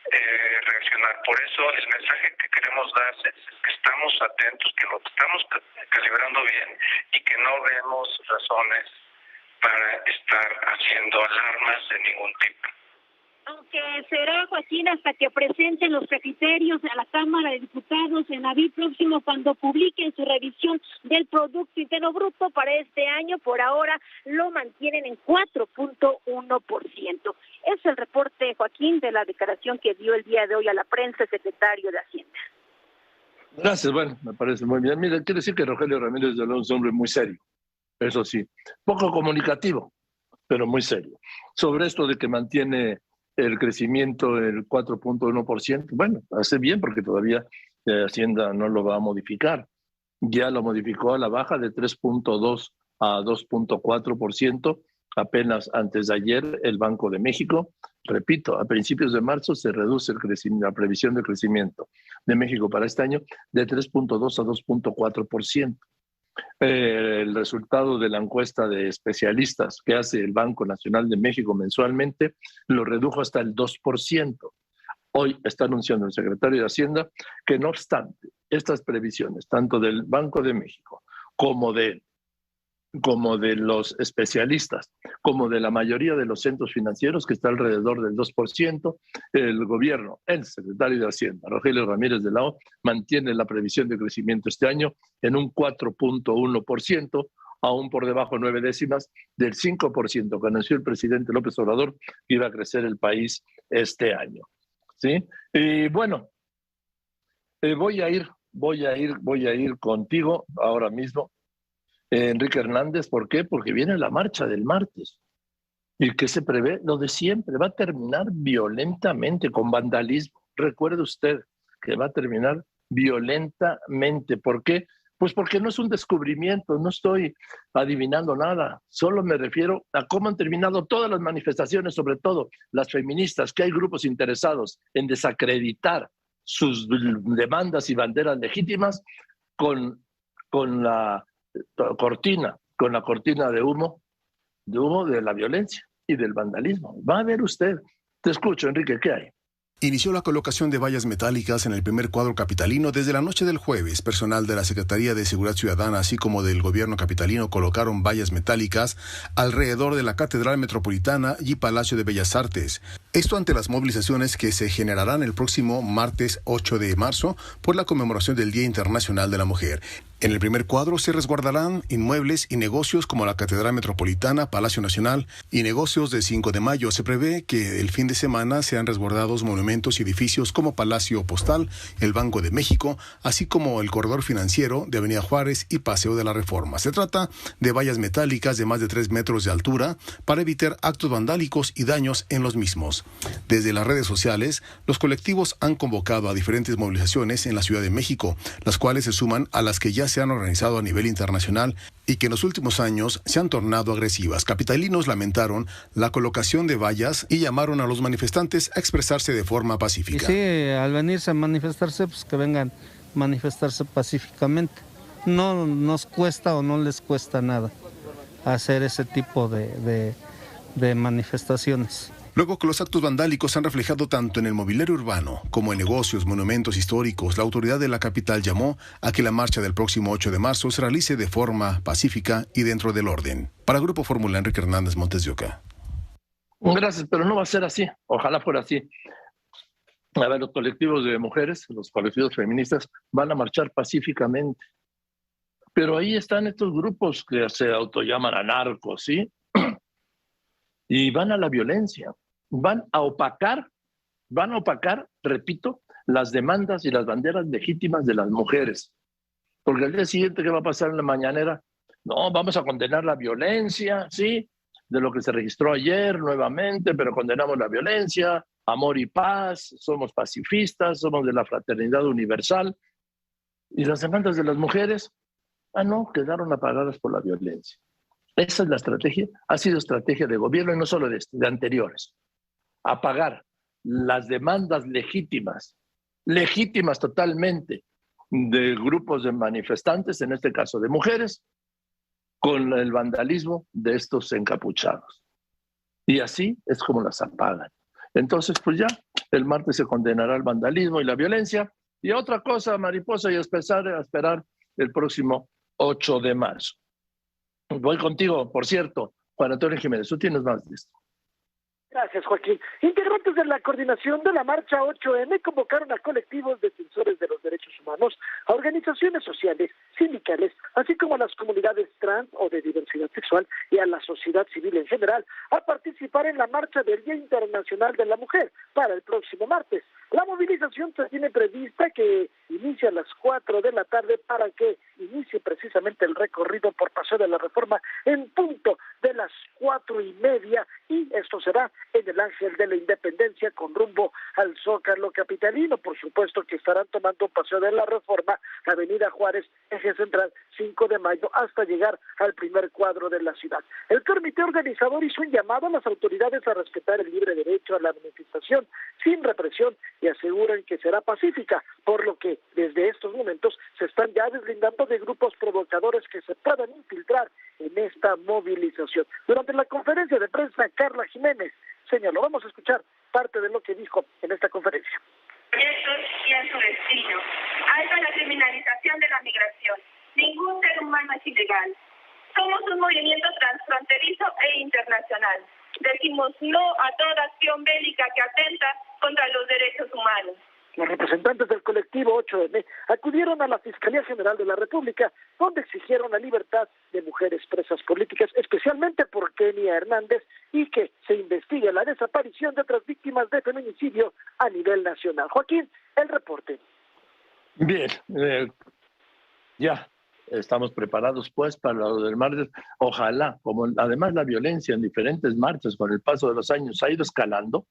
reaccionar. Por eso el mensaje que queremos dar es que estamos atentos, que lo estamos calibrando bien y que no vemos razones para estar haciendo alarmas de ningún tipo. Aunque será, Joaquín, hasta que presenten los criterios a la Cámara de Diputados en abril próximo, cuando publiquen su revisión del Producto Interno Bruto para este año. Por ahora lo mantienen en 4.1%. Es el reporte, Joaquín, de la declaración que dio el día de hoy a la prensa el secretario de Hacienda. Gracias, bueno, me parece muy bien. Mira, quiere decir que Rogelio Ramírez de la O es un hombre muy serio, eso sí, poco comunicativo, pero muy serio. Sobre esto de que mantiene el crecimiento el 4.1%, bueno, hace bien porque todavía Hacienda no lo va a modificar. Ya lo modificó a la baja de 3.2 a 2.4%, apenas antes de ayer el Banco de México. Repito, a principios de marzo se reduce la previsión de crecimiento de México para este año de 3.2 a 2.4%. El resultado de la encuesta de especialistas que hace el Banco Nacional de México mensualmente lo redujo hasta el 2%. Hoy está anunciando el secretario de Hacienda que, no obstante estas previsiones, tanto del Banco de México como de los especialistas, como de la mayoría de los centros financieros, que está alrededor del 2%, el gobierno, el secretario de Hacienda, Rogelio Ramírez de la O, mantiene la previsión de crecimiento este año en un 4.1%, aún por debajo 9 décimas del 5% que anunció el presidente López Obrador que iba a crecer el país este año. ¿Sí? Y bueno, voy a ir contigo ahora mismo, Enrique Hernández. ¿Por qué? Porque viene la marcha del martes. ¿Y qué se prevé? Lo de siempre, va a terminar violentamente, con vandalismo. Recuerde usted que va a terminar violentamente. ¿Por qué? Pues porque no es un descubrimiento, no estoy adivinando nada. Solo me refiero a cómo han terminado todas las manifestaciones, sobre todo las feministas, que hay grupos interesados en desacreditar sus demandas y banderas legítimas con la cortina de humo de la violencia y del vandalismo. Va a ver usted. Te escucho, Enrique, ¿qué hay? Inició la colocación de vallas metálicas en el primer cuadro capitalino desde la noche del jueves. Personal de la Secretaría de Seguridad Ciudadana, así como del gobierno capitalino, colocaron vallas metálicas alrededor de la Catedral Metropolitana y Palacio de Bellas Artes. Esto ante las movilizaciones que se generarán el próximo martes 8 de marzo por la conmemoración del Día Internacional de la Mujer. En el primer cuadro se resguardarán inmuebles y negocios como la Catedral Metropolitana, Palacio Nacional y negocios de 5 de mayo. Se prevé que el fin de semana sean resguardados monumentos y edificios como Palacio Postal, el Banco de México, así como el corredor financiero de Avenida Juárez y Paseo de la Reforma. Se trata de vallas metálicas de más de 3 metros de altura para evitar actos vandálicos y daños en los mismos. Desde las redes sociales, los colectivos han convocado a diferentes movilizaciones en la Ciudad de México, las cuales se suman a las que ya se han organizado a nivel internacional y que en los últimos años se han tornado agresivas. Capitalinos lamentaron la colocación de vallas y llamaron a los manifestantes a expresarse de forma pacífica. Y sí, al venirse a manifestarse, pues que vengan a manifestarse pacíficamente. No nos cuesta o no les cuesta nada hacer ese tipo de manifestaciones. Luego que los actos vandálicos se han reflejado tanto en el mobiliario urbano como en negocios, monumentos históricos, la autoridad de la capital llamó a que la marcha del próximo 8 de marzo se realice de forma pacífica y dentro del orden. Para Grupo Fórmula, Enrique Hernández, Montes de Oca. Gracias, pero no va a ser así. Ojalá fuera así. A ver, los colectivos de mujeres, los colectivos feministas van a marchar pacíficamente. Pero ahí están estos grupos que se autollaman anarcos, ¿sí? Y van a la violencia, van a opacar, repito, las demandas y las banderas legítimas de las mujeres. Porque al día siguiente, ¿qué va a pasar en la mañanera? No, vamos a condenar la violencia, ¿sí? De lo que se registró ayer nuevamente, pero condenamos la violencia, amor y paz, somos pacifistas, somos de la fraternidad universal. Y las demandas de las mujeres, no, quedaron apagadas por la violencia. Esa es la estrategia, ha sido estrategia de gobierno y no solo de anteriores. Apagar las demandas legítimas totalmente, de grupos de manifestantes, en este caso de mujeres, con el vandalismo de estos encapuchados. Y así es como las apagan. Entonces, pues ya, el martes se condenará el vandalismo y la violencia. Y otra cosa, mariposa, y a esperar el próximo 8 de marzo. Voy contigo, por cierto, Juan Antonio Jiménez, tú tienes más de esto. Gracias, Joaquín. Integrantes de la coordinación de la marcha 8M convocaron a colectivos defensores de los derechos humanos, a organizaciones sociales, sindicales, así como a las comunidades trans o de diversidad sexual y a la sociedad civil en general, a participar en la marcha del Día Internacional de la Mujer para el próximo martes. La movilización se tiene prevista que inicia a las 4 de la tarde para que inicie precisamente el recorrido por Paseo de la Reforma en punto de las 4:30, y esto será en el Ángel de la Independencia con rumbo al Zócalo capitalino. Por supuesto que estarán tomando Paseo de la Reforma, Avenida Juárez, Eje Central, 5 de Mayo, hasta llegar al primer cuadro de la ciudad. El comité organizador hizo un llamado a las autoridades a respetar el libre derecho a la manifestación sin represión y aseguran que será pacífica, por lo que desde estos momentos se están ya deslindando de grupos provocadores que se puedan infiltrar en esta movilización. Durante la conferencia de prensa, Carla Jiménez señaló, vamos a escuchar parte de lo que dijo en esta conferencia. Y en su destino. Alta la criminalización de la migración. Ningún ser humano es ilegal. Somos un movimiento transfronterizo e internacional. Decimos no a toda acción bélica que atenta contra los derechos humanos. Los representantes del colectivo 8M acudieron a la Fiscalía General de la República, donde exigieron la libertad de mujeres presas políticas, especialmente por Kenia Hernández, y que se investigue la desaparición de otras víctimas de feminicidio a nivel nacional. Joaquín, el reporte. Bien, ya estamos preparados pues para lo del martes. Ojalá, como además la violencia en diferentes marchas con el paso de los años ha ido escalando,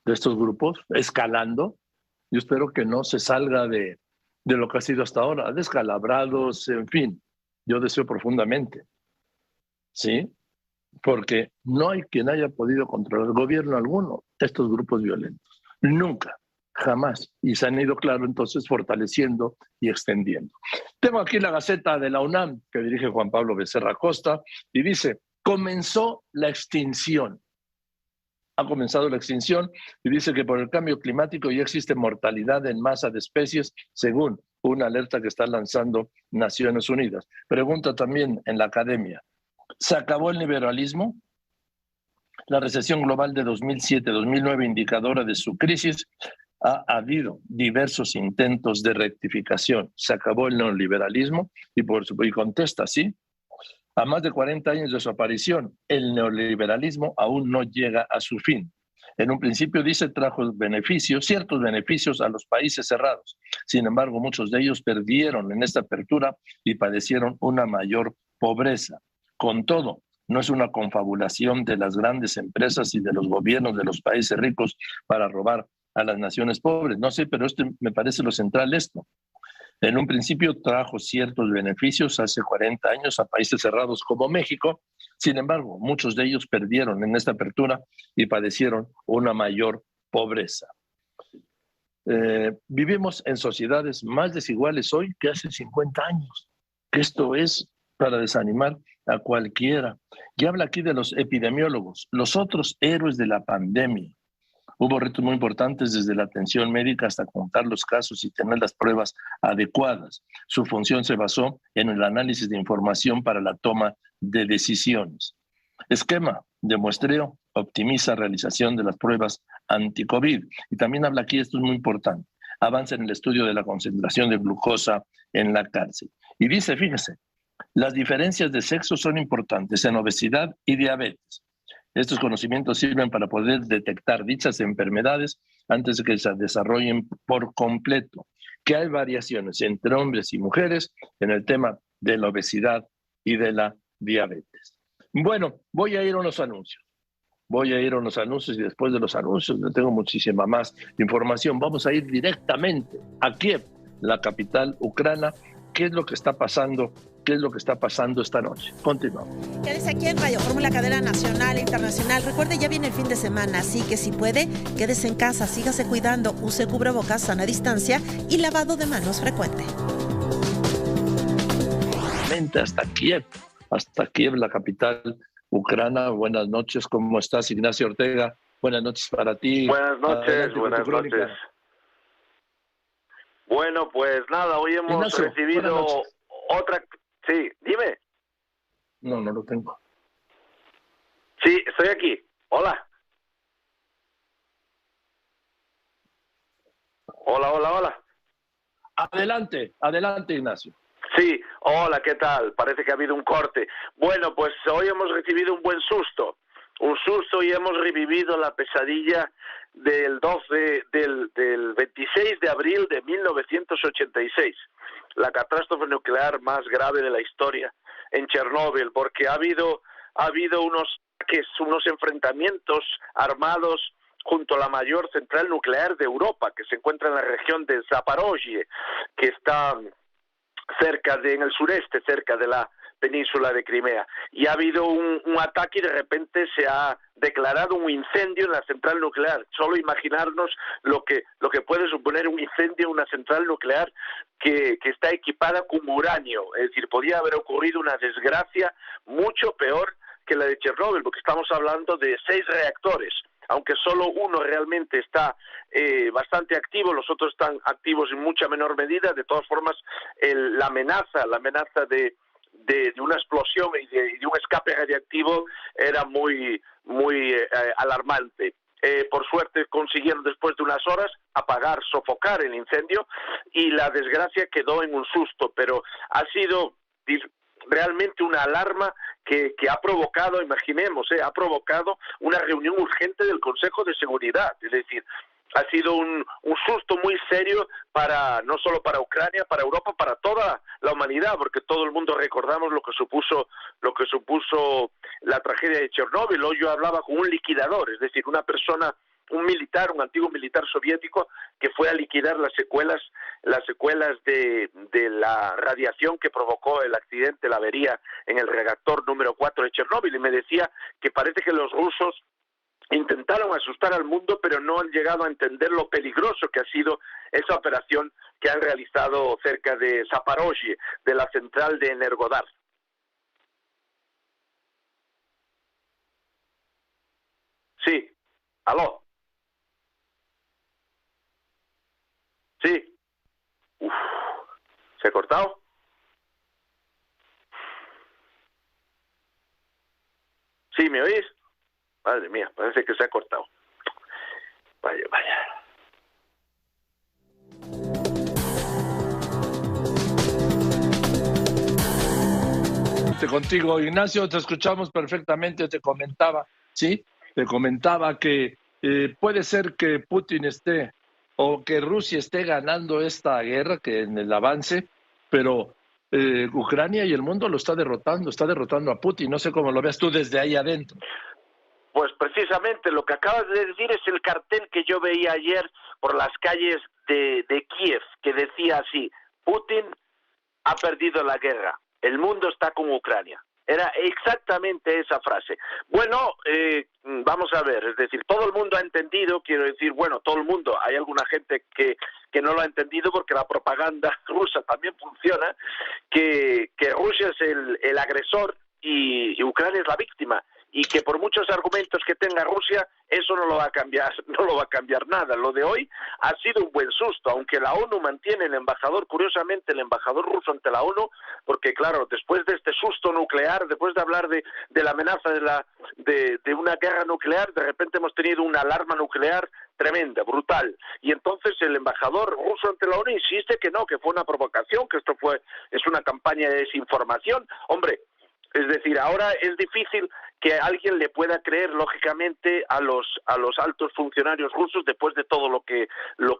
de estos grupos, escalando. Yo espero que no se salga de lo que ha sido hasta ahora, descalabrados, en fin. Yo deseo profundamente, ¿sí? Porque no hay quien haya podido controlar gobierno alguno de estos grupos violentos. Nunca, jamás. Y se han ido, claro, entonces fortaleciendo y extendiendo. Tengo aquí la Gaceta de la UNAM, que dirige Juan Pablo Becerra Costa, y dice, comenzó la extinción. Ha comenzado la extinción y dice que por el cambio climático ya existe mortalidad en masa de especies, según una alerta que está lanzando Naciones Unidas. Pregunta también en la academia, ¿se acabó el liberalismo? La recesión global de 2007-2009, indicadora de su crisis, ha habido diversos intentos de rectificación. ¿Se acabó el neoliberalismo? Y contesta, sí. A más de 40 años de su aparición, el neoliberalismo aún no llega a su fin. En un principio, dice, trajo ciertos beneficios a los países cerrados. Sin embargo, muchos de ellos perdieron en esta apertura y padecieron una mayor pobreza. Con todo, no es una confabulación de las grandes empresas y de los gobiernos de los países ricos para robar a las naciones pobres. No sé, pero me parece lo central esto. En un principio trajo ciertos beneficios hace 40 años a países cerrados como México. Sin embargo, muchos de ellos perdieron en esta apertura y padecieron una mayor pobreza. Vivimos en sociedades más desiguales hoy que hace 50 años. Esto es para desanimar a cualquiera. Y habla aquí de los epidemiólogos, los otros héroes de la pandemia. Hubo retos muy importantes desde la atención médica hasta contar los casos y tener las pruebas adecuadas. Su función se basó en el análisis de información para la toma de decisiones. Esquema de muestreo optimiza realización de las pruebas anti-COVID. Y también habla aquí, esto es muy importante, avanza en el estudio de la concentración de glucosa en la cárcel. Y dice, fíjese, las diferencias de sexo son importantes en obesidad y diabetes. Estos conocimientos sirven para poder detectar dichas enfermedades antes de que se desarrollen por completo, que hay variaciones entre hombres y mujeres en el tema de la obesidad y de la diabetes. Bueno, voy a ir a unos anuncios. Y después de los anuncios tengo muchísima más información. Vamos a ir directamente a Kiev, la capital ucrana. ¿Qué es lo que está pasando? ¿Qué es lo que está pasando esta noche? Continuamos. Quédese aquí en Radio Fórmula, cadena nacional e internacional. Recuerde, ya viene el fin de semana, así que si puede, quédese en casa, sígase cuidando, use cubrebocas, sana distancia y lavado de manos frecuente. Hasta Kiev, la capital ucrana. Buenas noches, ¿cómo estás, Ignacio Ortega? Buenas noches para ti. Buenas noches, buenas noches. Bueno, pues nada, hoy hemos Ignacio, recibido otra... Sí, dime. No lo tengo. Sí, estoy aquí. Hola. Hola. Adelante, Ignacio. Sí, hola, ¿qué tal? Parece que ha habido un corte. Bueno, pues hoy hemos recibido un buen susto. Y hemos revivido la pesadilla del 26 de abril de 1986, la catástrofe nuclear más grave de la historia en Chernóbil, porque ha habido unos enfrentamientos armados junto a la mayor central nuclear de Europa, que se encuentra en la región de Zaporozhye, que está en el sureste, cerca de la península de Crimea, y ha habido un ataque y de repente se ha declarado un incendio en la central nuclear. Solo imaginarnos lo que puede suponer un incendio en una central nuclear que está equipada con uranio, es decir, podía haber ocurrido una desgracia mucho peor que la de Chernóbil, porque estamos hablando de 6 reactores, aunque solo uno realmente está bastante activo, los otros están activos en mucha menor medida. De todas formas, la amenaza de una explosión y de un escape radiactivo era muy alarmante. Por suerte consiguieron después de unas horas sofocar el incendio, y la desgracia quedó en un susto, pero ha sido realmente una alarma que ha provocado, ha provocado una reunión urgente del Consejo de Seguridad. Es decir, ha sido un susto muy serio no solo para Ucrania, para Europa, para toda la humanidad, porque todo el mundo recordamos lo que supuso la tragedia de Chernóbil. Hoy yo hablaba con un liquidador, es decir, un antiguo militar soviético que fue a liquidar las secuelas de la radiación que provocó el accidente, la avería en el reactor número 4 de Chernóbil, y me decía que parece que los rusos intentaron asustar al mundo, pero no han llegado a entender lo peligroso que ha sido esa operación que han realizado cerca de Zaporozhye, de la central de Energodar. Sí, aló. Sí. ¿Se ha cortado? ¿Sí, me oís? Madre mía, parece que se ha cortado. Vaya. Contigo, Ignacio, te escuchamos perfectamente. Te comentaba que puede ser que Putin esté o que Rusia esté ganando esta guerra, que en el avance, pero Ucrania y el mundo lo está derrotando a Putin. No sé cómo lo ves tú desde ahí adentro. Pues precisamente lo que acabas de decir es el cartel que yo veía ayer por las calles de Kiev, que decía así: Putin ha perdido la guerra, el mundo está con Ucrania. Era exactamente esa frase. Bueno, vamos a ver, es decir, todo el mundo ha entendido, todo el mundo, hay alguna gente que no lo ha entendido porque la propaganda rusa también funciona, que Rusia es el agresor y Ucrania es la víctima. y que por muchos argumentos que tenga Rusia, eso no lo va a cambiar nada. Lo de hoy ha sido un buen susto, aunque la ONU mantiene curiosamente el embajador ruso ante la ONU, porque claro, después de este susto nuclear, después de hablar de la amenaza de una guerra nuclear, de repente hemos tenido una alarma nuclear tremenda, brutal, y entonces el embajador ruso ante la ONU insiste que no, que fue una provocación, que es una campaña de desinformación. Hombre, es decir, ahora es difícil que alguien le pueda creer lógicamente a los altos funcionarios rusos después de todo lo que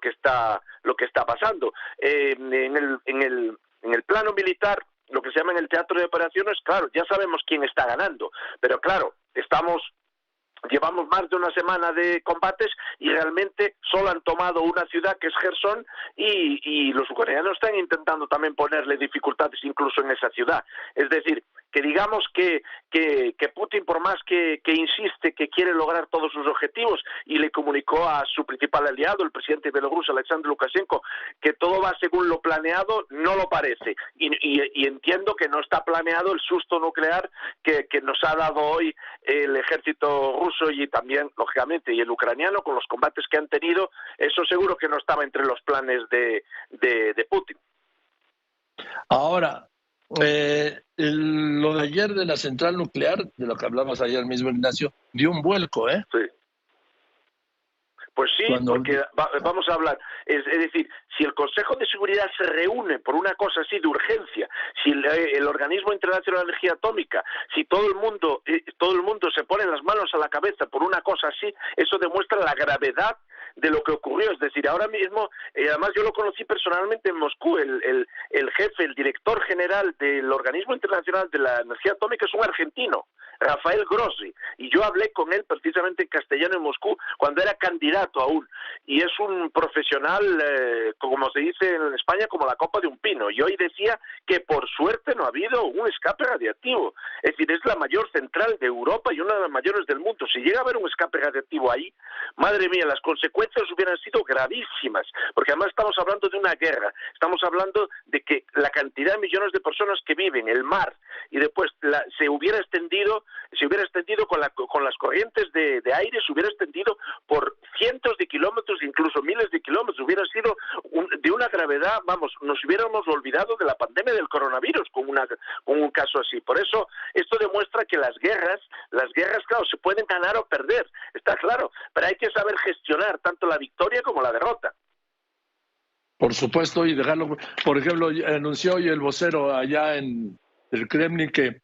está pasando. En el plano militar, lo que se llama en el teatro de operaciones, claro, ya sabemos quién está ganando, pero claro, llevamos más de una semana de combates y realmente solo han tomado una ciudad que es Jersón y los ucranianos están intentando también ponerle dificultades incluso en esa ciudad. Es decir, que digamos que Putin, por más que insiste que quiere lograr todos sus objetivos y le comunicó a su principal aliado, el presidente bielorruso Alexander Lukashenko, que todo va según lo planeado, no lo parece. Y entiendo que no está planeado el susto nuclear que nos ha dado hoy el ejército ruso y también, lógicamente, y el ucraniano con los combates que han tenido. Eso seguro que no estaba entre los planes de Putin. Ahora, lo de ayer de la central nuclear, de lo que hablamos ayer mismo, Ignacio, dio un vuelco, ¿eh? Sí. Pues sí, porque vamos a hablar, es decir, si el Consejo de Seguridad se reúne por una cosa así de urgencia, si el Organismo Internacional de Energía Atómica, si todo el mundo se pone las manos a la cabeza por una cosa así, eso demuestra la gravedad de lo que ocurrió. Es decir, ahora mismo, además yo lo conocí personalmente en Moscú, el jefe, el director general del Organismo Internacional de la Energía Atómica es un argentino, Rafael Grossi, y yo hablé con él precisamente en castellano en Moscú cuando era candidato aún, y es un profesional, como se dice en España, como la copa de un pino, y hoy decía que por suerte no ha habido un escape radiactivo. Es decir, es la mayor central de Europa y una de las mayores del mundo. Si llega a haber un escape radiactivo ahí, madre mía, las consecuencias hubieran sido gravísimas, porque además estamos hablando de una guerra, estamos hablando de que la cantidad de millones de personas que viven, el mar, y después se hubiera extendido con las corrientes de aire, se hubiera extendido por cientos de kilómetros, incluso miles de kilómetros, hubiera sido de una gravedad, vamos, nos hubiéramos olvidado de la pandemia del coronavirus con un caso así. Por eso, esto demuestra que las guerras, claro, se pueden ganar o perder, está claro, pero hay que saber gestionar tanto la victoria como la derrota. Por supuesto, y dejarlo, por ejemplo, anunció hoy el vocero allá en el Kremlin que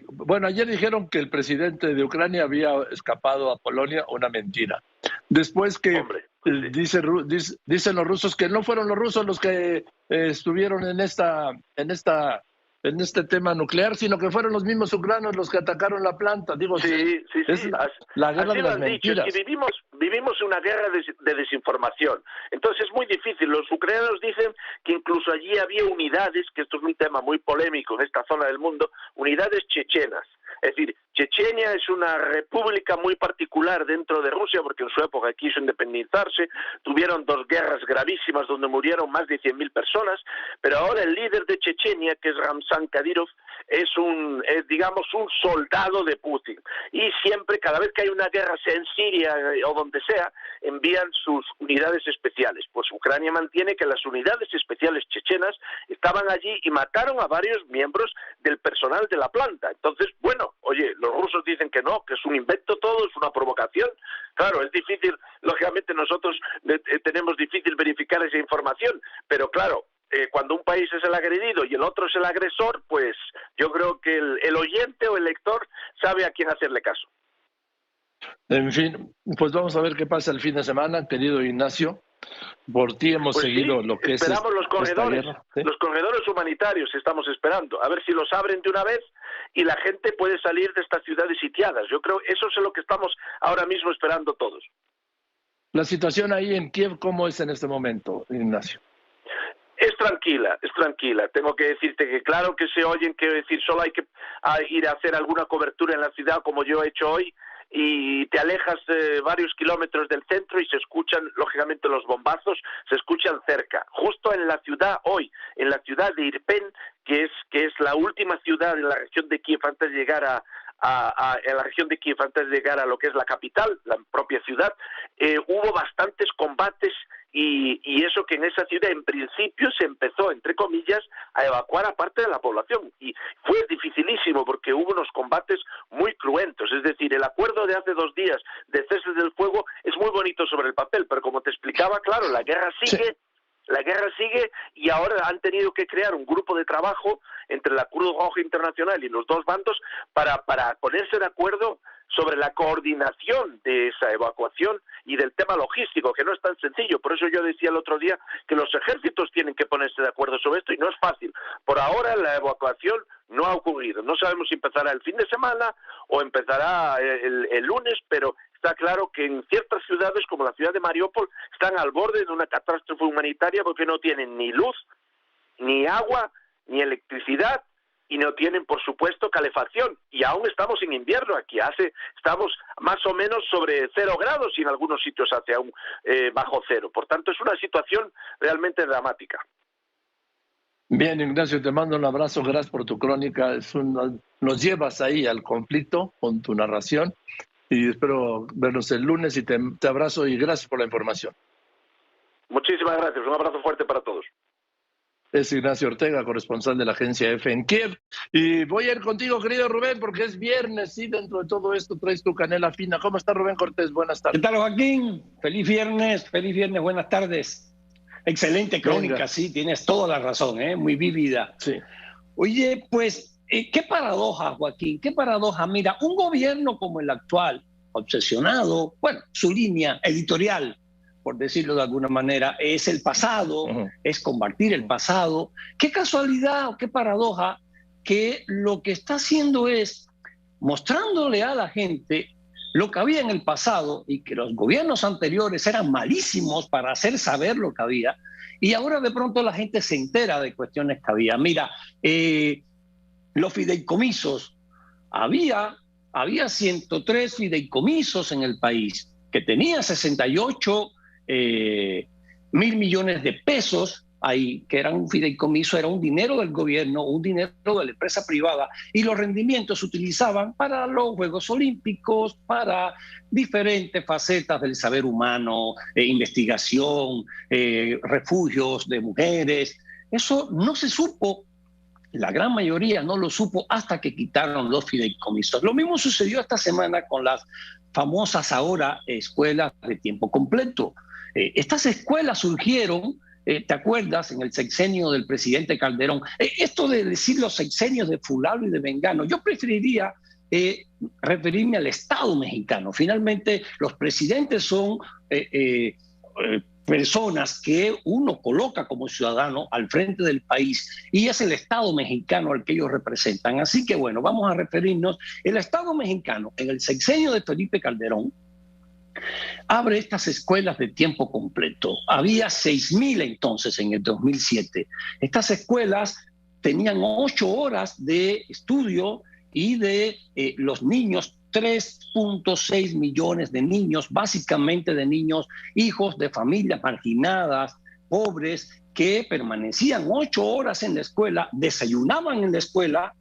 bueno, ayer dijeron que el presidente de Ucrania había escapado a Polonia, una mentira. Después que dicen los rusos que no fueron los rusos los que estuvieron en este tema nuclear, sino que fueron los mismos ucranianos los que atacaron la planta. Digo, sí. Es la guerra de las mentiras. Dicho, vivimos una guerra de desinformación. Entonces es muy difícil. Los ucranianos dicen que incluso allí había unidades, que esto es un tema muy polémico en esta zona del mundo, unidades chechenas. Es decir, Chechenia es una república muy particular dentro de Rusia porque en su época quiso independizarse, tuvieron 2 guerras gravísimas donde murieron más de 100.000 personas, pero ahora el líder de Chechenia, que es Ramzan Kadyrov, es digamos un soldado de Putin, y siempre, cada vez que hay una guerra, sea en Siria o donde sea, envían sus unidades especiales. Pues Ucrania mantiene que las unidades especiales chechenas estaban allí y mataron a varios miembros del personal de la planta. Entonces, bueno, oye, los rusos dicen que no, que es un invento todo, es una provocación. Claro, es difícil, lógicamente nosotros tenemos difícil verificar esa información, pero claro, cuando un país es el agredido y el otro es el agresor, pues yo creo que el oyente o el lector sabe a quién hacerle caso. En fin, pues vamos a ver qué pasa el fin de semana, querido Ignacio. Por ti hemos seguido lo que esperamos es los corredores, guerra, ¿sí? Los corredores humanitarios estamos esperando, a ver si los abren de una vez y la gente puede salir de estas ciudades sitiadas. Yo creo eso es lo que estamos ahora mismo esperando todos. La situación ahí en Kiev, ¿cómo es en este momento, Ignacio? Es tranquila. Tengo que decirte que claro que se oyen, quiero decir, solo hay que ir a hacer alguna cobertura en la ciudad como yo he hecho hoy, y te alejas varios kilómetros del centro y se escuchan, lógicamente, los bombazos, se escuchan cerca. Justo en la ciudad hoy, en la ciudad de Irpin, que es la última ciudad en la región de Kiev antes de llegar a en la región de Kiev, antes de llegar a lo que es la capital, la propia ciudad, hubo bastantes combates y eso que en esa ciudad en principio se empezó, entre comillas, a evacuar a parte de la población. Y fue dificilísimo porque hubo unos combates muy cruentos. Es decir, el acuerdo de hace 2 días de cese del fuego es muy bonito sobre el papel, pero como te explicaba, claro, la guerra sigue. Sí. La guerra sigue y ahora han tenido que crear un grupo de trabajo entre la Cruz Roja Internacional y los dos bandos para ponerse de acuerdo sobre la coordinación de esa evacuación y del tema logístico, que no es tan sencillo. Por eso yo decía el otro día que los ejércitos tienen que ponerse de acuerdo sobre esto y no es fácil. Por ahora la evacuación no ha ocurrido. No sabemos si empezará el fin de semana o empezará el lunes, pero está claro que en ciertas ciudades, como la ciudad de Mariupol, están al borde de una catástrofe humanitaria porque no tienen ni luz, ni agua, ni electricidad, y no tienen, por supuesto, calefacción. Y aún estamos en invierno aquí. Estamos más o menos sobre 0 grados y en algunos sitios hacia aún bajo cero. Por tanto, es una situación realmente dramática. Bien, Ignacio, te mando un abrazo. Gracias por tu crónica. Nos llevas ahí al conflicto con tu narración. Y espero vernos el lunes y te abrazo y gracias por la información. Muchísimas gracias. Un abrazo fuerte para todos. Es Ignacio Ortega, corresponsal de la agencia EFE en Kiev. Y voy a ir contigo, querido Rubén, porque es viernes y dentro de todo esto traes tu canela fina. ¿Cómo está Rubén Cortés? Buenas tardes. ¿Qué tal, Joaquín? Feliz viernes, buenas tardes. Excelente crónica, venga. Sí, tienes toda la razón, muy vívida. Sí. Oye, pues, qué paradoja, Joaquín, qué paradoja. Mira, un gobierno como el actual, obsesionado, bueno, su línea editorial, por decirlo de alguna manera, es el pasado, es combatir el pasado. Qué casualidad o qué paradoja que lo que está haciendo es mostrándole a la gente lo que había en el pasado y que los gobiernos anteriores eran malísimos para hacer saber lo que había, y ahora de pronto la gente se entera de cuestiones que había. Mira, los fideicomisos, había 103 fideicomisos en el país que tenía 68 mil millones de pesos ahí, que era un fideicomiso, era un dinero del gobierno, un dinero de la empresa privada, y los rendimientos se utilizaban para los Juegos Olímpicos, para diferentes facetas del saber humano, investigación, refugios de mujeres. Eso no se supo, la gran mayoría no lo supo hasta que quitaron los fideicomisos. Lo mismo sucedió esta semana con las famosas ahora escuelas de tiempo completo. Estas escuelas surgieron, ¿te acuerdas?, en el sexenio del presidente Calderón. Esto de decir los sexenios de fulano y de mengano, yo preferiría referirme al Estado mexicano. Finalmente, los presidentes son personas que uno coloca como ciudadano al frente del país, y es el Estado mexicano al que ellos representan. Así que bueno, vamos a referirnos. El Estado mexicano, en el sexenio de Felipe Calderón, abre estas escuelas de tiempo completo. Había 6,000 entonces en el 2007. Estas escuelas tenían 8 horas de estudio y de los niños, 3.6 millones de niños, básicamente de niños, hijos de familias marginadas, pobres, que permanecían 8 horas en la escuela, desayunaban en la escuela,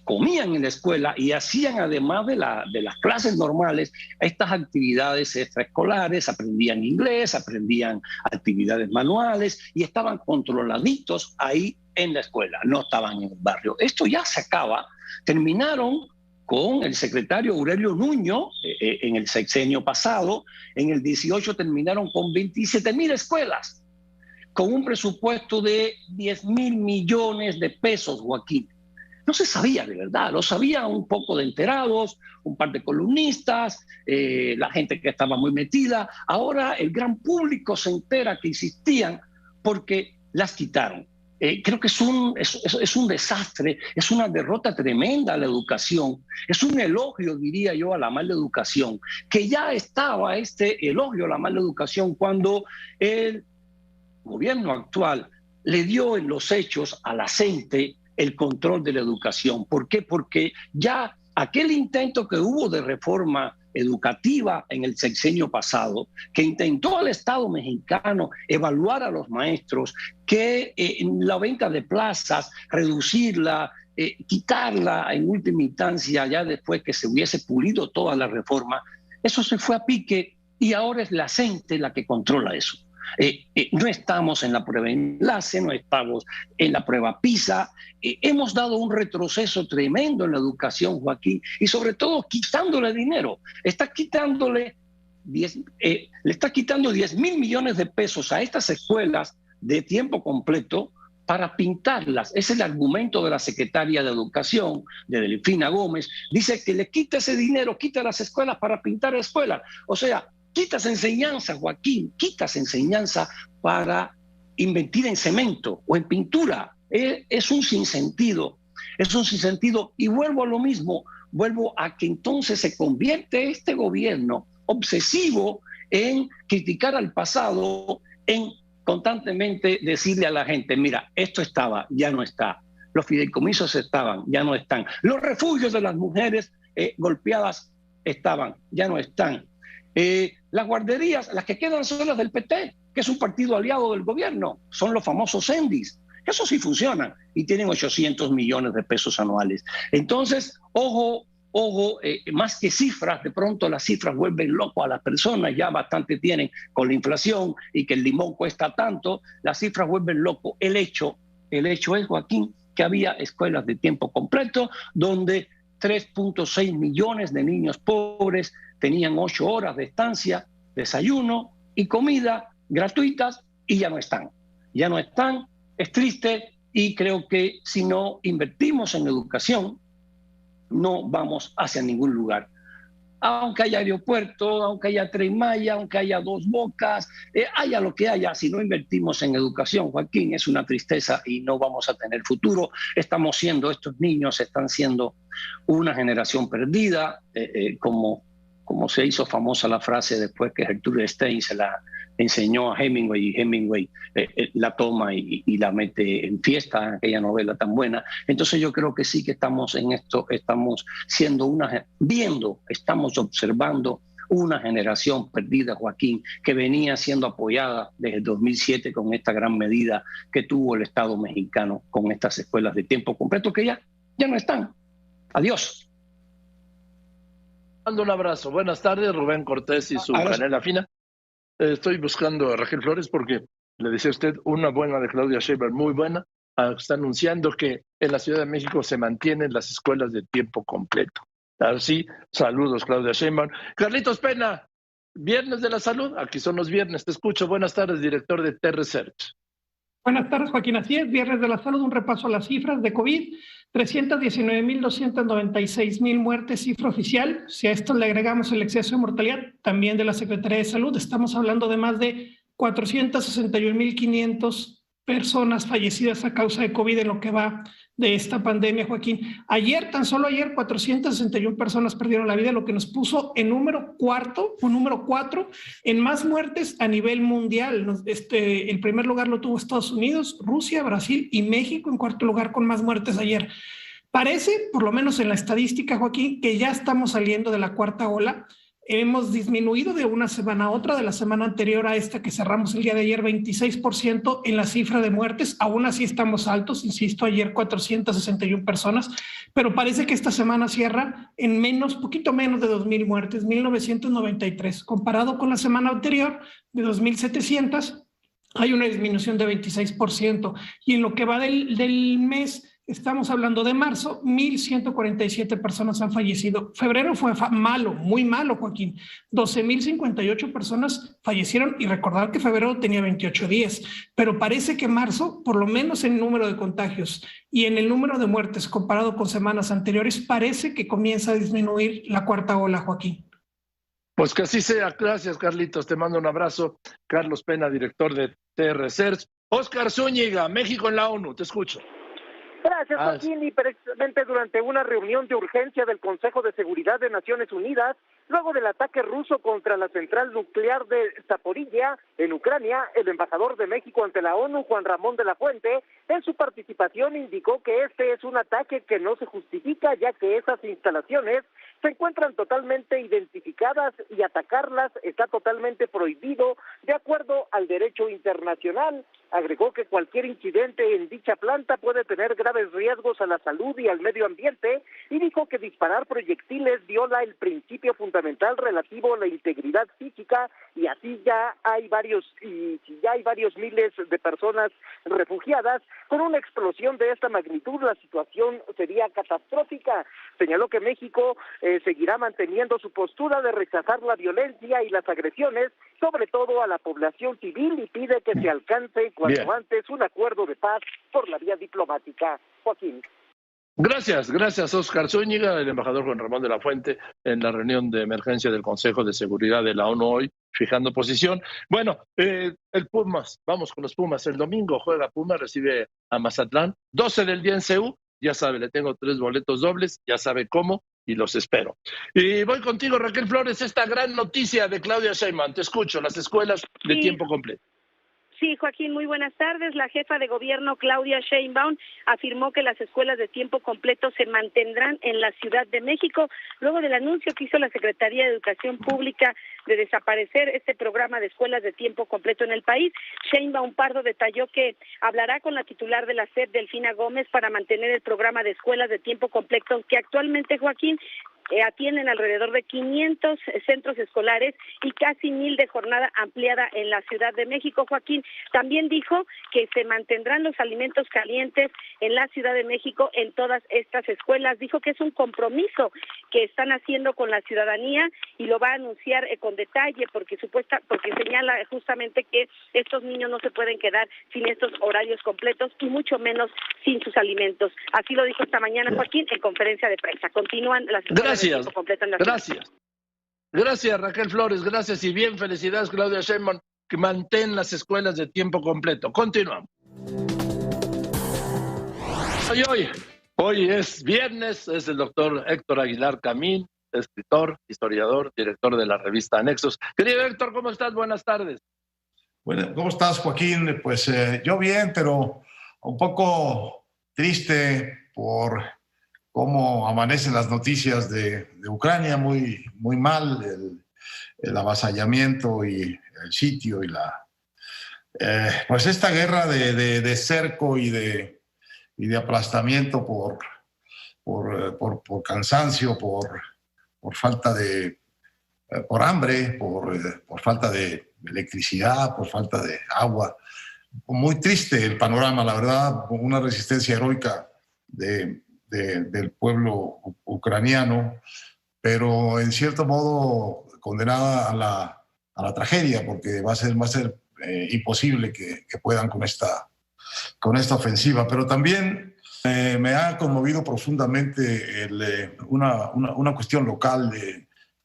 comían en la escuela y hacían, además de las clases normales, estas actividades extraescolares, aprendían inglés, aprendían actividades manuales y estaban controladitos ahí en la escuela, no estaban en el barrio. Esto ya se acaba. Terminaron con el secretario Aurelio Nuño en el sexenio pasado. En el 18 terminaron con 27,000 escuelas, con un presupuesto de 10,000 millones de pesos, Joaquín. No se sabía de verdad, lo sabían un poco de enterados, un par de columnistas, la gente que estaba muy metida. Ahora el gran público se entera que existían porque las quitaron. Creo que es un desastre, es una derrota tremenda a la educación, es un elogio, diría yo, a la mala educación, que ya estaba este elogio a la mala educación cuando el gobierno actual le dio en los hechos a la gente el control de la educación. ¿Por qué? Porque ya aquel intento que hubo de reforma educativa en el sexenio pasado, que intentó el Estado mexicano evaluar a los maestros, que en la venta de plazas, reducirla, quitarla en última instancia, ya después que se hubiese pulido toda la reforma, eso se fue a pique y ahora es la CENTE la que controla eso. No estamos en la prueba enlace, no estamos en la prueba PISA. Hemos dado un retroceso tremendo en la educación, Joaquín, y sobre todo quitándole dinero. Le está quitando 10,000 millones de pesos a estas escuelas de tiempo completo para pintarlas. Ese es el argumento de la secretaria de Educación, de Delfina Gómez. Dice que le quita ese dinero, quita las escuelas para pintar escuelas. O sea, quitas enseñanza, Joaquín, quitas enseñanza para invertir en cemento o en pintura. Es un sinsentido, y vuelvo a lo mismo, vuelvo a que entonces se convierte este gobierno obsesivo en criticar al pasado, en constantemente decirle a la gente, mira, esto estaba, ya no está, los fideicomisos estaban, ya no están, los refugios de las mujeres golpeadas estaban, ya no están. Las guarderías, las que quedan son las del PT, que es un partido aliado del gobierno, son los famosos CENDIs. Eso sí funcionan y tienen 800 millones de pesos anuales. Entonces, ojo, más que cifras, de pronto las cifras vuelven loco a las personas, ya bastante tienen con la inflación y que el limón cuesta tanto, las cifras vuelven loco. El hecho es, Joaquín, que había escuelas de tiempo completo donde 3.6 millones de niños pobres tenían 8 horas de estancia, desayuno y comida gratuitas y ya no están. Es triste y creo que si no invertimos en educación, no vamos hacia ningún lugar. Aunque haya aeropuerto, aunque haya Tren Maya, aunque haya Dos Bocas, haya lo que haya, si no invertimos en educación, Joaquín, es una tristeza y no vamos a tener futuro. Estos niños están siendo una generación perdida, como se hizo famosa la frase después que Gertrude Stein se la enseñó a Hemingway, y Hemingway la toma y la mete en fiesta, aquella novela tan buena. Entonces yo creo que sí que estamos en esto, estamos observando una generación perdida, Joaquín, que venía siendo apoyada desde el 2007 con esta gran medida que tuvo el Estado mexicano con estas escuelas de tiempo completo que ya no están. Adiós. Mando un abrazo. Buenas tardes, Rubén Cortés y su canela fina. Estoy buscando a Raquel Flores porque le decía a usted una buena de Claudia Sheinbaum, muy buena. Está anunciando que en la Ciudad de México se mantienen las escuelas de tiempo completo. Así, saludos, Claudia Sheinbaum. Carlitos Pena, Viernes de la Salud. Aquí son los viernes. Te escucho. Buenas tardes, director de T-Research. Buenas tardes, Joaquín. Así es, Viernes de la Salud, un repaso a las cifras de COVID. 319,296 muertes, cifra oficial. Si a esto le agregamos el exceso de mortalidad, también de la Secretaría de Salud, estamos hablando de más de 461,500 personas fallecidas a causa de COVID en lo que va de esta pandemia, Joaquín. Tan solo ayer, 461 personas perdieron la vida, lo que nos puso en número 4 en más muertes a nivel mundial. El primer lugar lo tuvo Estados Unidos, Rusia, Brasil y México en cuarto lugar con más muertes ayer. Parece, por lo menos en la estadística, Joaquín, que ya estamos saliendo de la cuarta ola. Hemos disminuido de una semana a otra, de la semana anterior a esta que cerramos el día de ayer, 26% en la cifra de muertes. Aún así estamos altos, insisto, ayer 461 personas, pero parece que esta semana cierra en poquito menos de 2,000 muertes, 1,993. Comparado con la semana anterior, de 2,700, hay una disminución de 26%. Y en lo que va del mes, estamos hablando de marzo, 1,147 personas han fallecido. Febrero fue malo, muy malo, Joaquín. 12,058 personas fallecieron y recordar que febrero tenía 28 días. Pero parece que marzo, por lo menos en el número de contagios y en el número de muertes comparado con semanas anteriores, parece que comienza a disminuir la cuarta ola, Joaquín. Pues que así sea. Gracias, Carlitos. Te mando un abrazo. Carlos Pena, director de T-Research. Óscar Zúñiga, México en la ONU. Te escucho. Gracias, Joaquín. Y precisamente durante una reunión de urgencia del Consejo de Seguridad de Naciones Unidas, luego del ataque ruso contra la central nuclear de Zaporilla, en Ucrania, el embajador de México ante la ONU, Juan Ramón de la Fuente, en su participación indicó que este es un ataque que no se justifica, ya que esas instalaciones se encuentran totalmente identificadas y atacarlas está totalmente prohibido de acuerdo al derecho internacional. Agregó que cualquier incidente en dicha planta puede tener graves riesgos a la salud y al medio ambiente y dijo que disparar proyectiles viola el principio fundamental relativo a la integridad física y así ya hay varios miles de personas refugiadas. Con una explosión de esta magnitud la situación sería catastrófica. Señaló que México seguirá manteniendo su postura de rechazar la violencia y las agresiones, sobre todo a la población civil, y pide que se alcance cuanto antes un acuerdo de paz por la vía diplomática. Joaquín. Gracias, Óscar Zúñiga, el embajador Juan Ramón de la Fuente, en la reunión de emergencia del Consejo de Seguridad de la ONU hoy, fijando posición. Bueno, el Pumas, vamos con los Pumas. El domingo juega Pumas, recibe a Mazatlán, 12 del día en CEU. Ya sabe, le tengo 3 boletos dobles, ya sabe cómo, y los espero. Y voy contigo, Raquel Flores, esta gran noticia de Claudia Sheinbaum. Te escucho, las escuelas de tiempo completo. Sí, Joaquín, muy buenas tardes. La jefa de gobierno, Claudia Sheinbaum, afirmó que las escuelas de tiempo completo se mantendrán en la Ciudad de México, luego del anuncio que hizo la Secretaría de Educación Pública de desaparecer este programa de escuelas de tiempo completo en el país. Sheinbaum Pardo detalló que hablará con la titular de la SEP, Delfina Gómez, para mantener el programa de escuelas de tiempo completo que actualmente, Joaquín, atienden alrededor de 500 centros escolares y casi 1,000 de jornada ampliada en la Ciudad de México. Joaquín también dijo que se mantendrán los alimentos calientes en la Ciudad de México en todas estas escuelas. Dijo que es un compromiso que están haciendo con la ciudadanía y lo va a anunciar con detalle porque señala justamente que estos niños no se pueden quedar sin estos horarios completos y mucho menos sin sus alimentos. Así lo dijo esta mañana Joaquín en conferencia de prensa. Continúan las escuelas. Gracias, Raquel Flores, gracias y bien, felicidades, Claudia Sheinbaum, que mantén las escuelas de tiempo completo. Continuamos. Hoy es viernes, es el doctor Héctor Aguilar Camín, escritor, historiador, director de la revista Anexos. Querido Héctor, ¿cómo estás? Buenas tardes. Bueno, ¿cómo estás, Joaquín? Pues yo bien, pero un poco triste por cómo amanecen las noticias de Ucrania, muy mal, el avasallamiento y el sitio y pues esta guerra de cerco y de aplastamiento por cansancio, por falta por hambre, por falta de electricidad, por falta de agua. Muy triste el panorama, la verdad, una resistencia heroica del pueblo ucraniano, pero en cierto modo condenada a la tragedia, porque va a ser imposible que puedan con esta ofensiva. Pero también me ha conmovido profundamente una cuestión local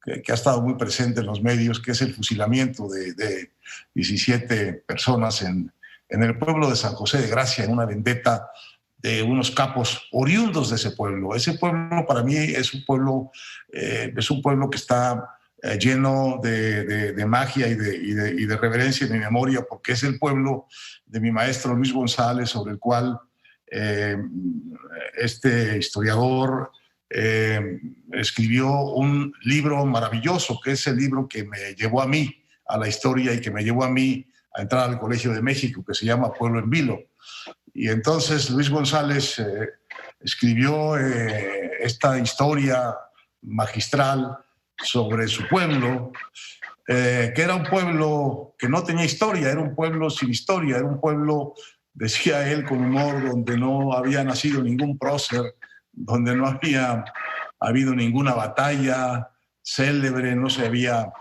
que ha estado muy presente en los medios, que es el fusilamiento de 17 personas en el pueblo de San José de Gracia, en una vendetta de unos capos oriundos de ese pueblo. Ese pueblo para mí es un pueblo que está lleno de magia y de reverencia en mi memoria, porque es el pueblo de mi maestro Luis González, sobre el cual este historiador escribió un libro maravilloso, que es el libro que me llevó a mí a la historia y que me llevó a mí a entrar al Colegio de México, que se llama Pueblo en Vilo. Y entonces Luis González escribió esta historia magistral sobre su pueblo, que era un pueblo que no tenía historia, era un pueblo sin historia, era un pueblo, decía él con humor, donde no había nacido ningún prócer, donde no había habido ninguna batalla célebre, no se había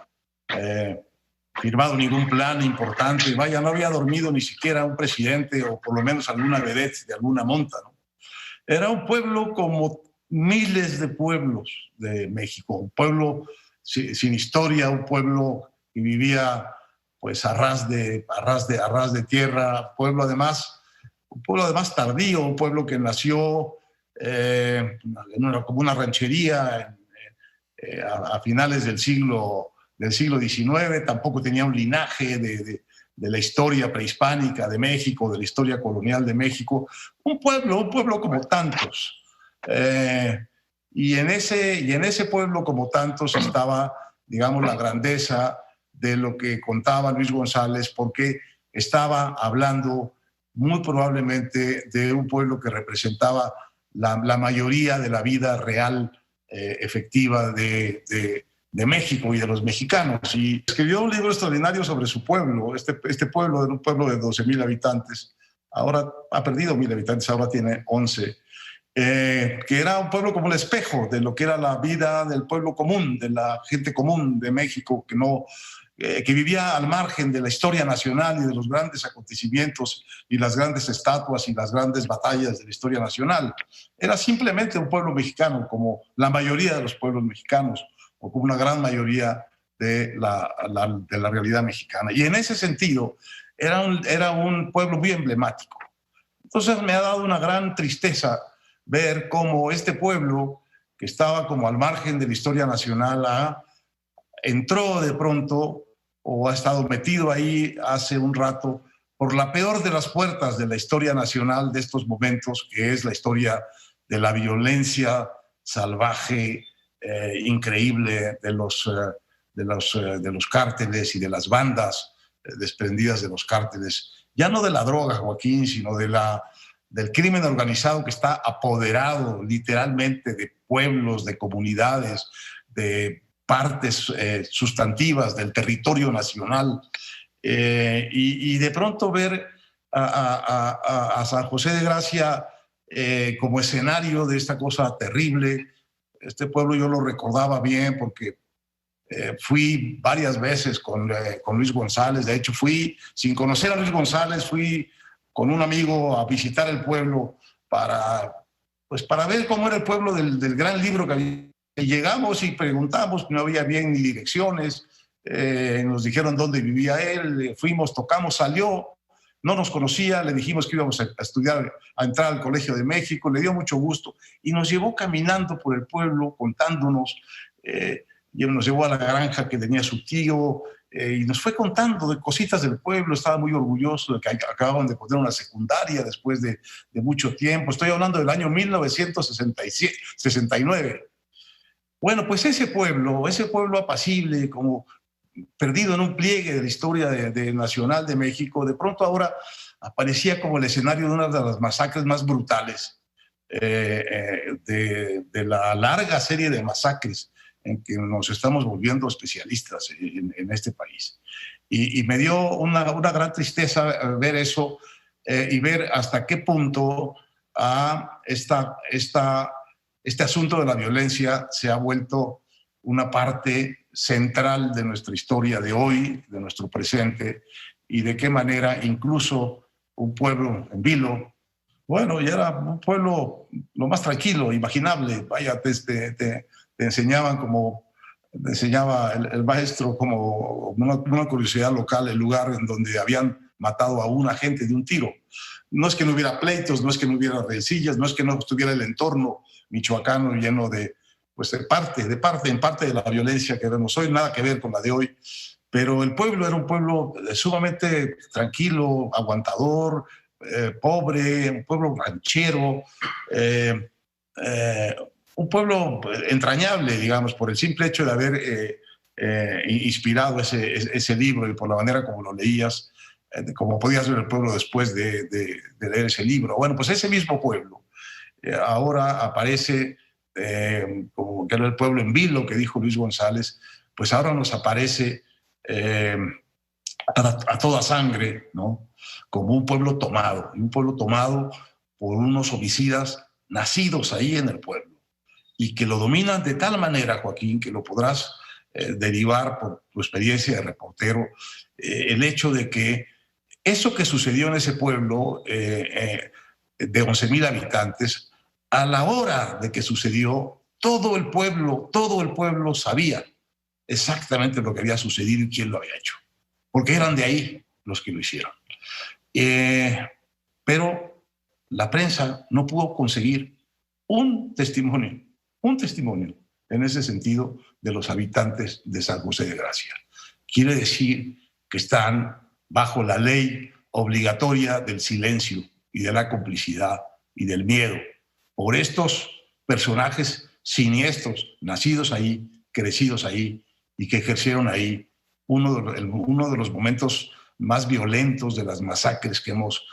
firmado ningún plan importante, vaya, no había dormido ni siquiera un presidente o por lo menos alguna vedette de alguna monta, ¿no? Era un pueblo como miles de pueblos de México, un pueblo sin historia, un pueblo que vivía pues a ras de tierra, un pueblo además tardío, un pueblo que nació como una ranchería a finales del siglo XIX, tampoco tenía un linaje de la historia prehispánica de México, de la historia colonial de México, un pueblo como tantos. Y en ese pueblo, como tantos, estaba, digamos, la grandeza de lo que contaba Luis González, porque estaba hablando muy probablemente de un pueblo que representaba la mayoría de la vida real, efectiva de México y de los mexicanos. Y escribió un libro extraordinario sobre su pueblo. Este pueblo era un pueblo de 12,000 habitantes. Ahora ha perdido 1,000 habitantes, ahora tiene 11. Que era un pueblo como el espejo de lo que era la vida del pueblo común, de la gente común de México, que vivía al margen de la historia nacional y de los grandes acontecimientos y las grandes estatuas y las grandes batallas de la historia nacional. Era simplemente un pueblo mexicano, como la mayoría de los pueblos mexicanos, o como una gran mayoría de la realidad mexicana. Y en ese sentido, era un pueblo muy emblemático. Entonces me ha dado una gran tristeza ver cómo este pueblo, que estaba como al margen de la historia nacional, entró de pronto o ha estado metido ahí hace un rato por la peor de las puertas de la historia nacional de estos momentos, que es la historia de la violencia salvaje, increíble de los cárteles y de las bandas desprendidas de los cárteles, ya no de la droga, Joaquín, sino del crimen organizado que está apoderado literalmente de pueblos, de comunidades, de partes sustantivas del territorio nacional. Y de pronto ver a San José de Gracia como escenario de esta cosa terrible. Este pueblo yo lo recordaba bien porque fui varias veces con Luis González. De hecho, fui sin conocer a Luis González, fui con un amigo a visitar el pueblo para ver cómo era el pueblo del gran libro que había. Llegamos y preguntamos, no había bien ni direcciones, nos dijeron dónde vivía él, fuimos, tocamos, salió, no nos conocía, le dijimos que íbamos a estudiar, a entrar al Colegio de México, le dio mucho gusto y nos llevó caminando por el pueblo contándonos, nos llevó a la granja que tenía su tío, y nos fue contando de cositas del pueblo. Estaba muy orgulloso de que acababan de poner una secundaria después de mucho tiempo. Estoy hablando del año 1969. Bueno, pues ese pueblo apacible, como perdido en un pliegue de la historia nacional de México, de pronto ahora aparecía como el escenario de una de las masacres más brutales de la larga serie de masacres en que nos estamos volviendo especialistas en este país. Y me dio una gran tristeza ver eso y ver hasta qué punto este asunto de la violencia se ha vuelto una parte central de nuestra historia de hoy, de nuestro presente, y de qué manera incluso un pueblo en vilo, bueno, ya era un pueblo lo más tranquilo, imaginable. Vaya, te enseñaban te enseñaba el maestro como una curiosidad local, el lugar en donde habían matado a una gente de un tiro. No es que no hubiera pleitos, no es que no hubiera rencillas, no es que no estuviera el entorno michoacano lleno en parte de la violencia que vemos hoy, nada que ver con la de hoy, pero el pueblo era un pueblo sumamente tranquilo, aguantador, pobre, un pueblo ranchero, un pueblo entrañable, digamos, por el simple hecho de haber inspirado ese libro y por la manera como lo leías, como podías ver el pueblo después de leer ese libro. Bueno, pues ese mismo pueblo ahora aparece como que era el pueblo en vilo que dijo Luis González, pues ahora nos aparece a toda sangre, ¿no? Como un pueblo tomado, y un pueblo tomado por unos homicidas nacidos ahí en el pueblo y que lo dominan de tal manera, Joaquín, que lo podrás derivar por tu experiencia de reportero, el hecho de que eso que sucedió en ese pueblo de 11,000 habitantes, a la hora de que sucedió, todo el pueblo sabía exactamente lo que había sucedido y quién lo había hecho, porque eran de ahí los que lo hicieron. Pero la prensa no pudo conseguir un testimonio en ese sentido de los habitantes de San José de Gracia. Quiere decir que están bajo la ley obligatoria del silencio y de la complicidad y del miedo por estos personajes siniestros, nacidos ahí, crecidos ahí y que ejercieron ahí uno de los momentos más violentos de las masacres que hemos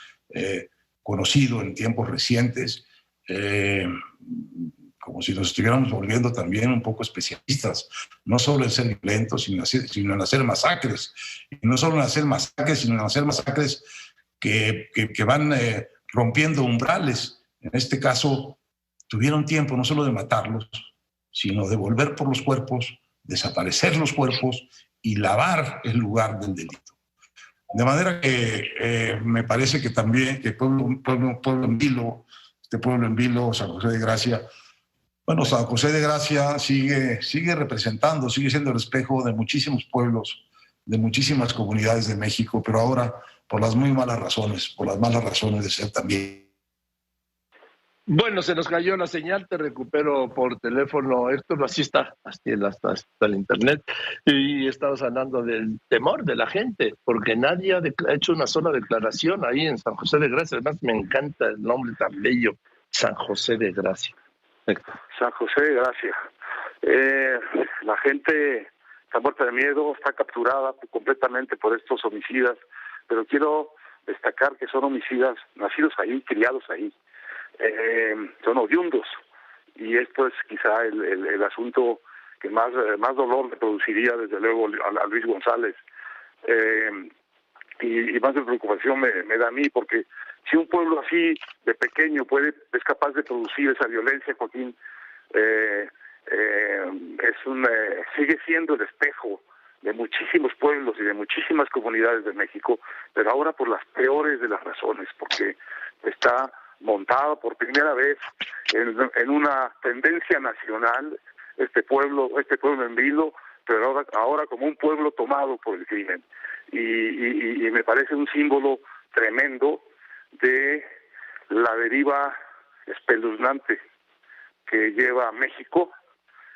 conocido en tiempos recientes, como si nos estuviéramos volviendo también un poco especialistas, no solo en ser violentos, sino en hacer masacres. Y no solo en hacer masacres, sino en hacer masacres que van rompiendo umbrales. En este caso, tuvieron tiempo no solo de matarlos, sino de volver por los cuerpos, desaparecer los cuerpos y lavar el lugar del delito. De manera que me parece que también que pueblo en vilo, este pueblo en vilo, San José de Gracia, bueno, San José de Gracia sigue representando, sigue siendo el espejo de muchísimos pueblos, de muchísimas comunidades de México, pero ahora por las muy malas razones, por las malas razones de ser también. Bueno, se nos cayó la señal, te recupero por teléfono, Héctor, así está, hasta el internet, y estabas hablando del temor de la gente, porque nadie ha hecho una sola declaración ahí en San José de Gracia. Además me encanta el nombre tan bello, San José de Gracia. Héctor. San José de Gracia. La gente está muerta de miedo, está capturada completamente por estos homicidas, pero quiero destacar que son homicidas nacidos ahí, criados ahí. Son oriundos, y esto es quizá el asunto que más dolor le produciría desde luego a Luis González, y más de preocupación me da a mí, porque si un pueblo así de pequeño es capaz de producir esa violencia, Joaquín, sigue siendo el espejo de muchísimos pueblos y de muchísimas comunidades de México, pero ahora por las peores de las razones, porque está montado por primera vez en una tendencia nacional este pueblo en vilo, pero ahora como un pueblo tomado por el crimen, y me parece un símbolo tremendo de la deriva espeluznante que lleva a México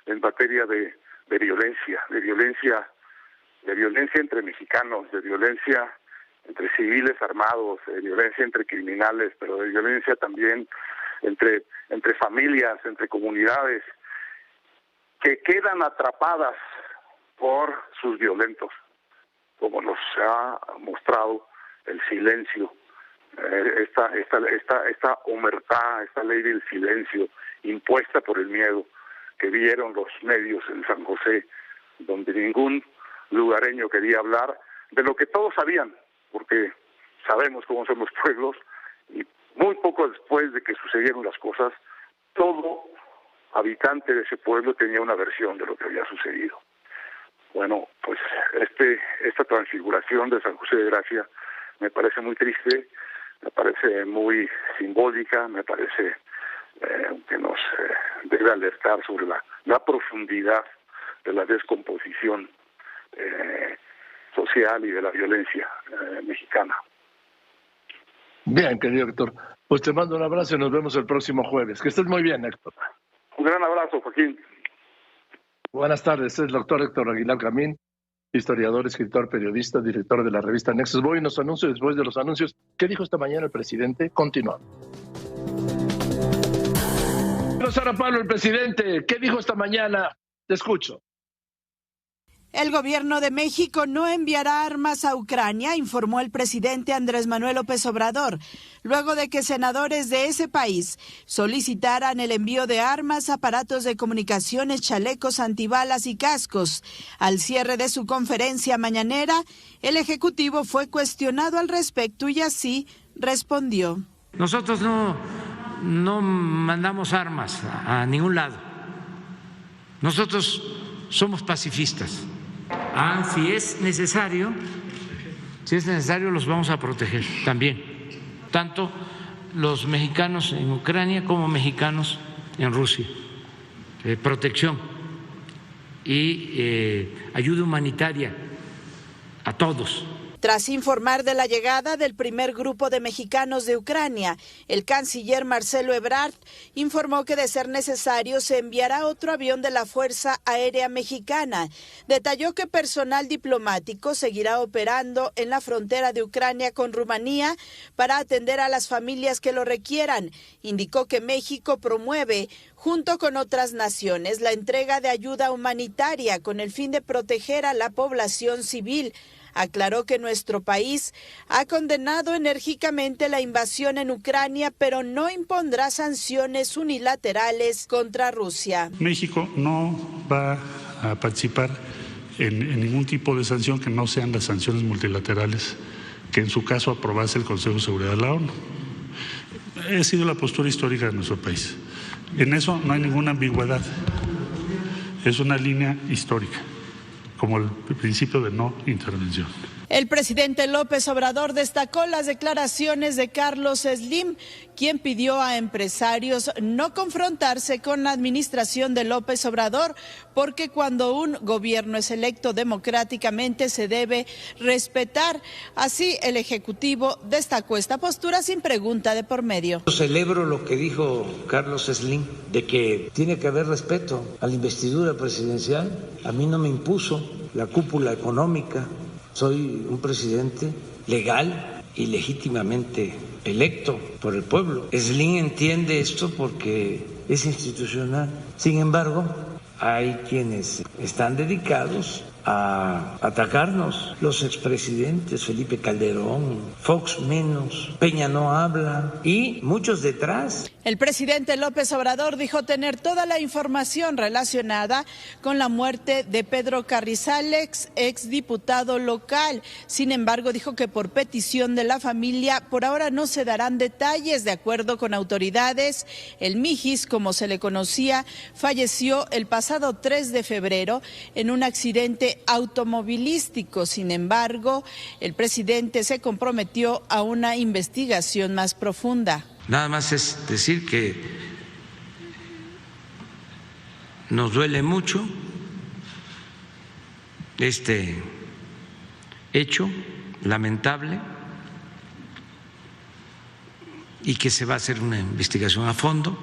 en materia de violencia entre mexicanos, de violencia entre civiles armados, de violencia entre criminales, pero de violencia también entre familias, entre comunidades, que quedan atrapadas por sus violentos, como nos ha mostrado el silencio, esta omertá, esta ley del silencio impuesta por el miedo que vieron los medios en San José, donde ningún lugareño quería hablar de lo que todos sabían, porque sabemos cómo son los pueblos, y muy poco después de que sucedieron las cosas, todo habitante de ese pueblo tenía una versión de lo que había sucedido. Bueno, pues esta transfiguración de San José de Gracia me parece muy triste, me parece muy simbólica, me parece que nos debe alertar sobre la profundidad de la descomposición social y de la violencia mexicana. Bien, querido Héctor. Pues te mando un abrazo y nos vemos el próximo jueves. Que estés muy bien, Héctor. Un gran abrazo, Joaquín. Buenas tardes, es el doctor Héctor Aguilar Camín, historiador, escritor, periodista, director de la revista Nexos. Voy a los anuncios, después de los anuncios. ¿Qué dijo esta mañana el presidente? Continuamos. Sara Pablo, el presidente, ¿qué dijo esta mañana? Te escucho. El gobierno de México no enviará armas a Ucrania, informó el presidente Andrés Manuel López Obrador, luego de que senadores de ese país solicitaran el envío de armas, aparatos de comunicaciones, chalecos antibalas y cascos. Al cierre de su conferencia mañanera, el Ejecutivo fue cuestionado al respecto y así respondió. Nosotros no mandamos armas a ningún lado. Nosotros somos pacifistas. Si es necesario los vamos a proteger también, tanto los mexicanos en Ucrania como mexicanos en Rusia. Protección y ayuda humanitaria a todos. Tras informar de la llegada del primer grupo de mexicanos de Ucrania, el canciller Marcelo Ebrard informó que de ser necesario se enviará otro avión de la Fuerza Aérea Mexicana. Detalló que personal diplomático seguirá operando en la frontera de Ucrania con Rumanía para atender a las familias que lo requieran. Indicó que México promueve, junto con otras naciones, la entrega de ayuda humanitaria con el fin de proteger a la población civil. Aclaró que nuestro país ha condenado enérgicamente la invasión en Ucrania, pero no impondrá sanciones unilaterales contra Rusia. México no va a participar en ningún tipo de sanción que no sean las sanciones multilaterales que en su caso aprobase el Consejo de Seguridad de la ONU. Ha sido la postura histórica de nuestro país. En eso no hay ninguna ambigüedad. Es una línea histórica, como el principio de no intervención. El presidente López Obrador destacó las declaraciones de Carlos Slim, quien pidió a empresarios no confrontarse con la administración de López Obrador, porque cuando un gobierno es electo democráticamente se debe respetar. Así, el Ejecutivo destacó esta postura sin pregunta de por medio. Celebro lo que dijo Carlos Slim, de que tiene que haber respeto a la investidura presidencial. A mí no me impuso la cúpula económica. Soy un presidente legal y legítimamente electo por el pueblo. Slim entiende esto porque es institucional. Sin embargo, hay quienes están dedicados a atacarnos. Los expresidentes, Felipe Calderón, Fox menos, Peña no habla y muchos detrás. El presidente López Obrador dijo tener toda la información relacionada con la muerte de Pedro Carrizales, exdiputado local. Sin embargo, dijo que por petición de la familia, por ahora no se darán detalles. De acuerdo con autoridades, el Mijis, como se le conocía, falleció el pasado 3 de febrero en un accidente automovilístico. Sin embargo, el presidente se comprometió a una investigación más profunda. Nada más es decir que nos duele mucho este hecho lamentable y que se va a hacer una investigación a fondo.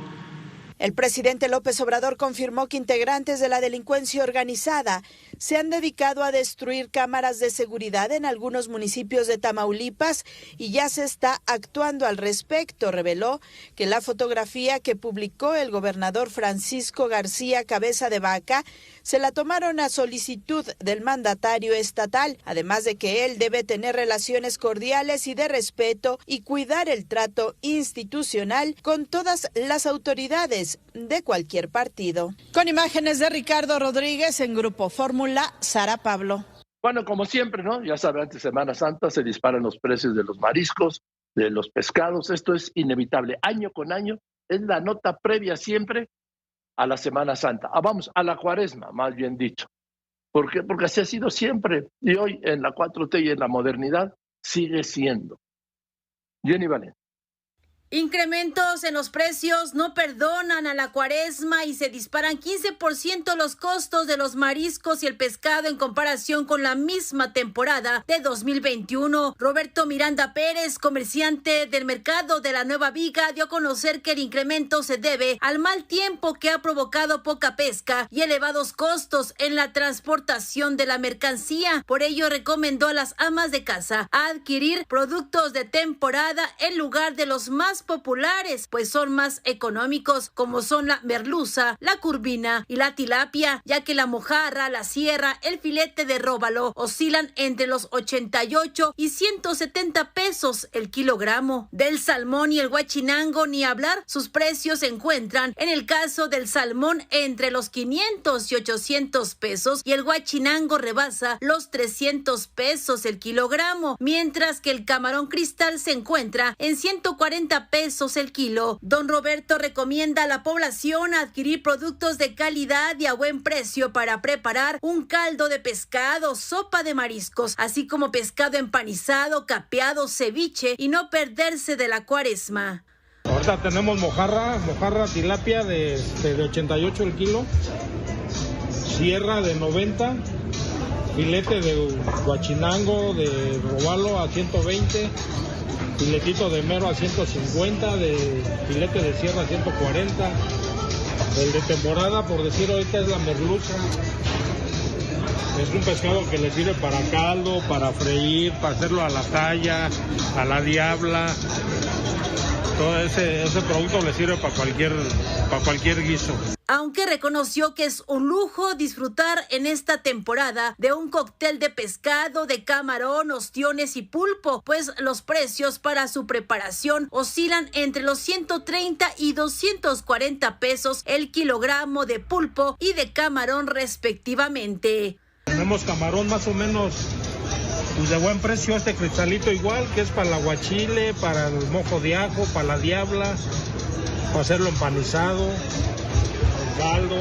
El presidente López Obrador confirmó que integrantes de la delincuencia organizada se han dedicado a destruir cámaras de seguridad en algunos municipios de Tamaulipas y ya se está actuando al respecto. Reveló que la fotografía que publicó el gobernador Francisco García Cabeza de Vaca se la tomaron a solicitud del mandatario estatal, además de que él debe tener relaciones cordiales y de respeto y cuidar el trato institucional con todas las autoridades de cualquier partido. Con imágenes de Ricardo Rodríguez en Grupo Fórmula, Sara Pablo. Bueno, como siempre, ¿no? Ya saben, antes de Semana Santa se disparan los precios de los mariscos, de los pescados. Esto es inevitable. Año con año es la nota previa siempre a la Semana Santa. Vamos, a la Cuaresma, más bien dicho. ¿Por qué? Porque así ha sido siempre. Y hoy en la 4T y en la modernidad sigue siendo. Jenny Valencia. Incrementos en los precios no perdonan a la Cuaresma y se disparan 15% los costos de los mariscos y el pescado en comparación con la misma temporada de 2021. Roberto Miranda Pérez, comerciante del mercado de la Nueva Viga, dio a conocer que el incremento se debe al mal tiempo que ha provocado poca pesca y elevados costos en la transportación de la mercancía. Por ello, recomendó a las amas de casa adquirir productos de temporada en lugar de los más populares, pues son más económicos, como son la merluza, la curvina y la tilapia, ya que la mojarra, la sierra, el filete de róbalo oscilan entre los 88 y 170 pesos el kilogramo. Del salmón y el huachinango ni hablar, sus precios se encuentran en el caso del salmón entre los 500 y 800 pesos y el huachinango rebasa los 300 pesos el kilogramo, mientras que el camarón cristal se encuentra en 140 pesos el kilo. Don Roberto recomienda a la población adquirir productos de calidad y a buen precio para preparar un caldo de pescado, sopa de mariscos, así como pescado empanizado, capeado, ceviche y no perderse de la Cuaresma. Ahorita tenemos mojarra tilapia de 88 el kilo, sierra de 90 filete de guachinango, de robalo a 120, filetito de mero a 150, de filete de sierra a 140, el de temporada, por decir ahorita, es la merluza. Es un pescado que le sirve para caldo, para freír, para hacerlo a la talla, a la diabla. Todo ese producto le sirve para cualquier guiso. Aunque reconoció que es un lujo disfrutar en esta temporada de un cóctel de pescado, de camarón, ostiones y pulpo, pues los precios para su preparación oscilan entre los 130 y 240 pesos el kilogramo de pulpo y de camarón respectivamente. Tenemos camarón más o menos pues de buen precio, este cristalito igual, que es para el aguachile, para el mojo de ajo, para la diabla, para hacerlo empanizado, caldo.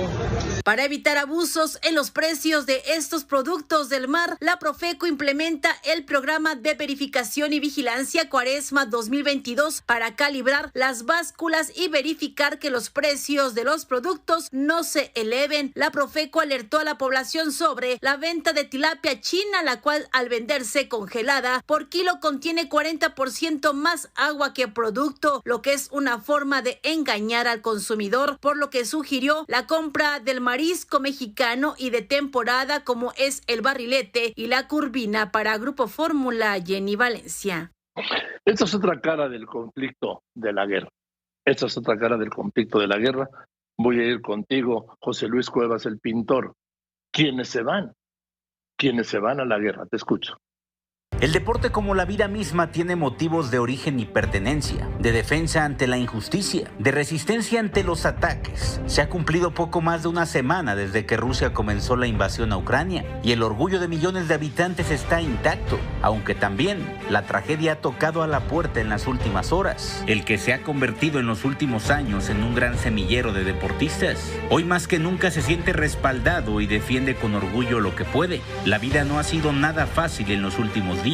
Para evitar abusos en los precios de estos productos del mar, la Profeco implementa el programa de verificación y vigilancia Cuaresma 2022 para calibrar las básculas y verificar que los precios de los productos no se eleven. La Profeco alertó a la población sobre la venta de tilapia china, la cual al venderse congelada por kilo contiene 40% más agua que producto, lo que es una forma de engañar al consumidor, por lo que sugirió la compra del marisco mexicano y de temporada como es el barrilete y la curvina. Para Grupo Fórmula, Jenny Valencia. Esta es otra cara del conflicto de la guerra. Esta es otra cara del conflicto de la guerra. Voy a ir contigo, José Luis Cuevas, el pintor. ¿Quiénes se van? ¿Quiénes se van a la guerra? Te escucho. El deporte, como la vida misma, tiene motivos de origen y pertenencia, de defensa ante la injusticia, de resistencia ante los ataques. Se ha cumplido poco más de una semana desde que Rusia comenzó la invasión a Ucrania y el orgullo de millones de habitantes está intacto, aunque también la tragedia ha tocado a la puerta en las últimas horas. El que se ha convertido en los últimos años en un gran semillero de deportistas, hoy más que nunca se siente respaldado y defiende con orgullo lo que puede. La vida no ha sido nada fácil en los últimos días.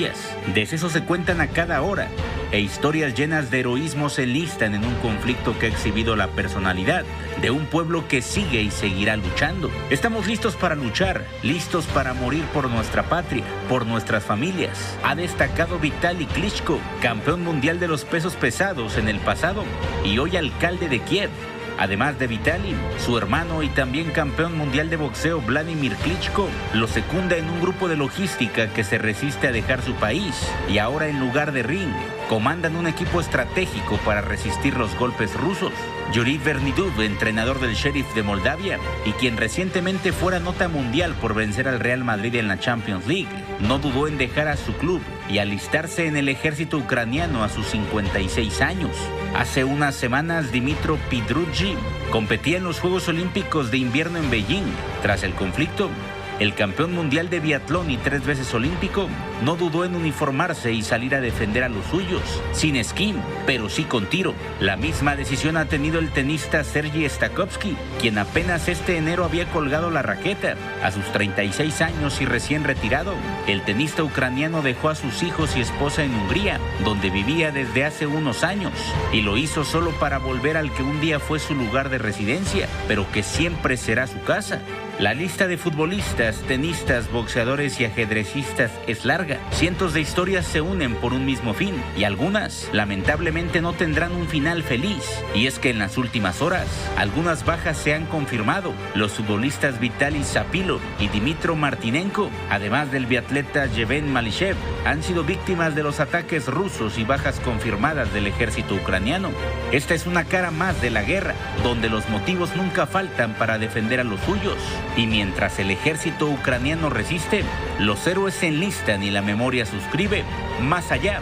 Decesos se cuentan a cada hora e historias llenas de heroísmo se enlistan en un conflicto que ha exhibido la personalidad de un pueblo que sigue y seguirá luchando. Estamos listos para luchar, listos para morir por nuestra patria, por nuestras familias. Ha destacado Vitaly Klitschko, campeón mundial de los pesos pesados en el pasado y hoy alcalde de Kiev. Además de Vitaly, su hermano y también campeón mundial de boxeo Vladimir Klitschko lo secunda en un grupo de logística que se resiste a dejar su país y ahora en lugar de ring comandan un equipo estratégico para resistir los golpes rusos. Yuri Vernidub, entrenador del Sheriff de Moldavia y quien recientemente fuera nota mundial por vencer al Real Madrid en la Champions League, no dudó en dejar a su club y alistarse en el ejército ucraniano a sus 56 años. Hace unas semanas, Dmitro Pidrudzhi competía en los Juegos Olímpicos de Invierno en Beijing. Tras el conflicto, el campeón mundial de biatlón y 3 veces olímpico no dudó en uniformarse y salir a defender a los suyos, sin esquí, pero sí con tiro. La misma decisión ha tenido el tenista Sergei Stakhovsky, quien apenas este enero había colgado la raqueta. A sus 36 años y recién retirado, el tenista ucraniano dejó a sus hijos y esposa en Hungría, donde vivía desde hace unos años, y lo hizo solo para volver al que un día fue su lugar de residencia, pero que siempre será su casa. La lista de futbolistas, tenistas, boxeadores y ajedrecistas es larga. Cientos de historias se unen por un mismo fin y algunas, lamentablemente, no tendrán un final feliz. Y es que en las últimas horas, algunas bajas se han confirmado. Los futbolistas Vitaly Zapilo y Dimitro Martinenko, además del biatleta Yevhen Malishev, han sido víctimas de los ataques rusos y bajas confirmadas del ejército ucraniano. Esta es una cara más de la guerra, donde los motivos nunca faltan para defender a los suyos. Y mientras el ejército ucraniano resiste, los héroes se enlistan y la memoria suscribe más allá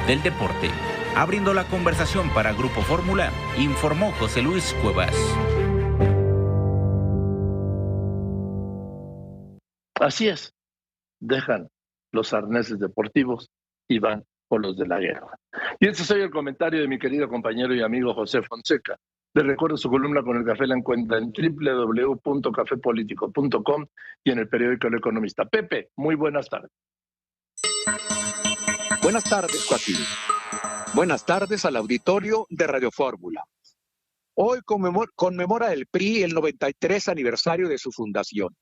del deporte. Abriendo la conversación para Grupo Fórmula, informó José Luis Cuevas. Así es, dejan los arneses deportivos y van por los de la guerra. Y este es hoy el comentario de mi querido compañero y amigo José Fonseca. Les recuerdo su columna con el café la encuentra en www.cafepolitico.com y en el periódico El Economista. Pepe, muy buenas tardes. Buenas tardes, Joaquín. Buenas tardes al auditorio de Radio Fórmula. Hoy conmemora el PRI el 93 aniversario de su fundación.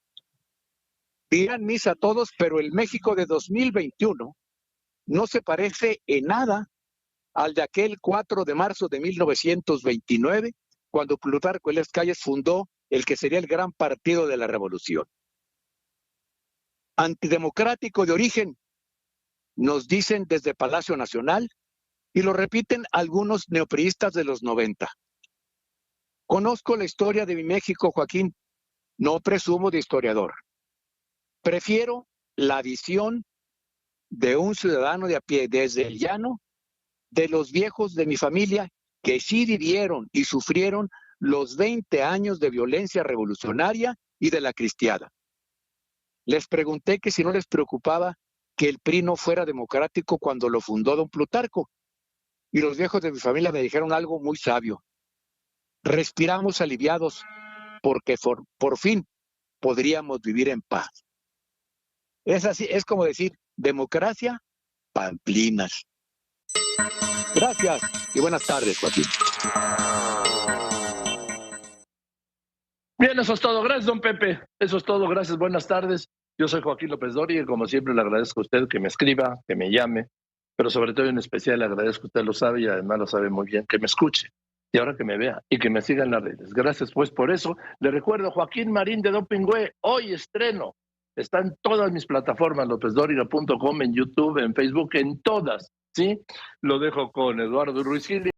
dirán misa a todos, pero el México de 2021 no se parece en nada al de aquel 4 de marzo de 1929, cuando Plutarco Elías Calles fundó el que sería el gran partido de la revolución. Antidemocrático de origen, nos dicen desde Palacio Nacional, y lo repiten algunos neopriistas de los 90. Conozco la historia de mi México, Joaquín, no presumo de historiador. Prefiero la visión de un ciudadano de a pie desde el llano, de los viejos de mi familia que sí vivieron y sufrieron los 20 años de violencia revolucionaria y de la cristiada. Les pregunté que si no les preocupaba que el PRI no fuera democrático cuando lo fundó don Plutarco, y los viejos de mi familia me dijeron algo muy sabio. Respiramos aliviados porque por fin podríamos vivir en paz. Es así, es como decir, democracia, pamplinas. Gracias y buenas tardes, Joaquín. Bien, eso es todo. Gracias, don Pepe. Eso es todo. Gracias. Buenas tardes. Yo soy Joaquín López Dóriga y como siempre le agradezco a usted que me escriba, que me llame, pero sobre todo en especial le agradezco, usted lo sabe y además lo sabe muy bien, que me escuche y ahora que me vea y que me siga en las redes. Gracias pues por eso. Le recuerdo, Joaquín Marín de Dopingüe, hoy estreno. Está en todas mis plataformas, lopezdoriga.com, en YouTube, en Facebook, en todas, ¿sí? Lo dejo con Eduardo Ruiz Gil.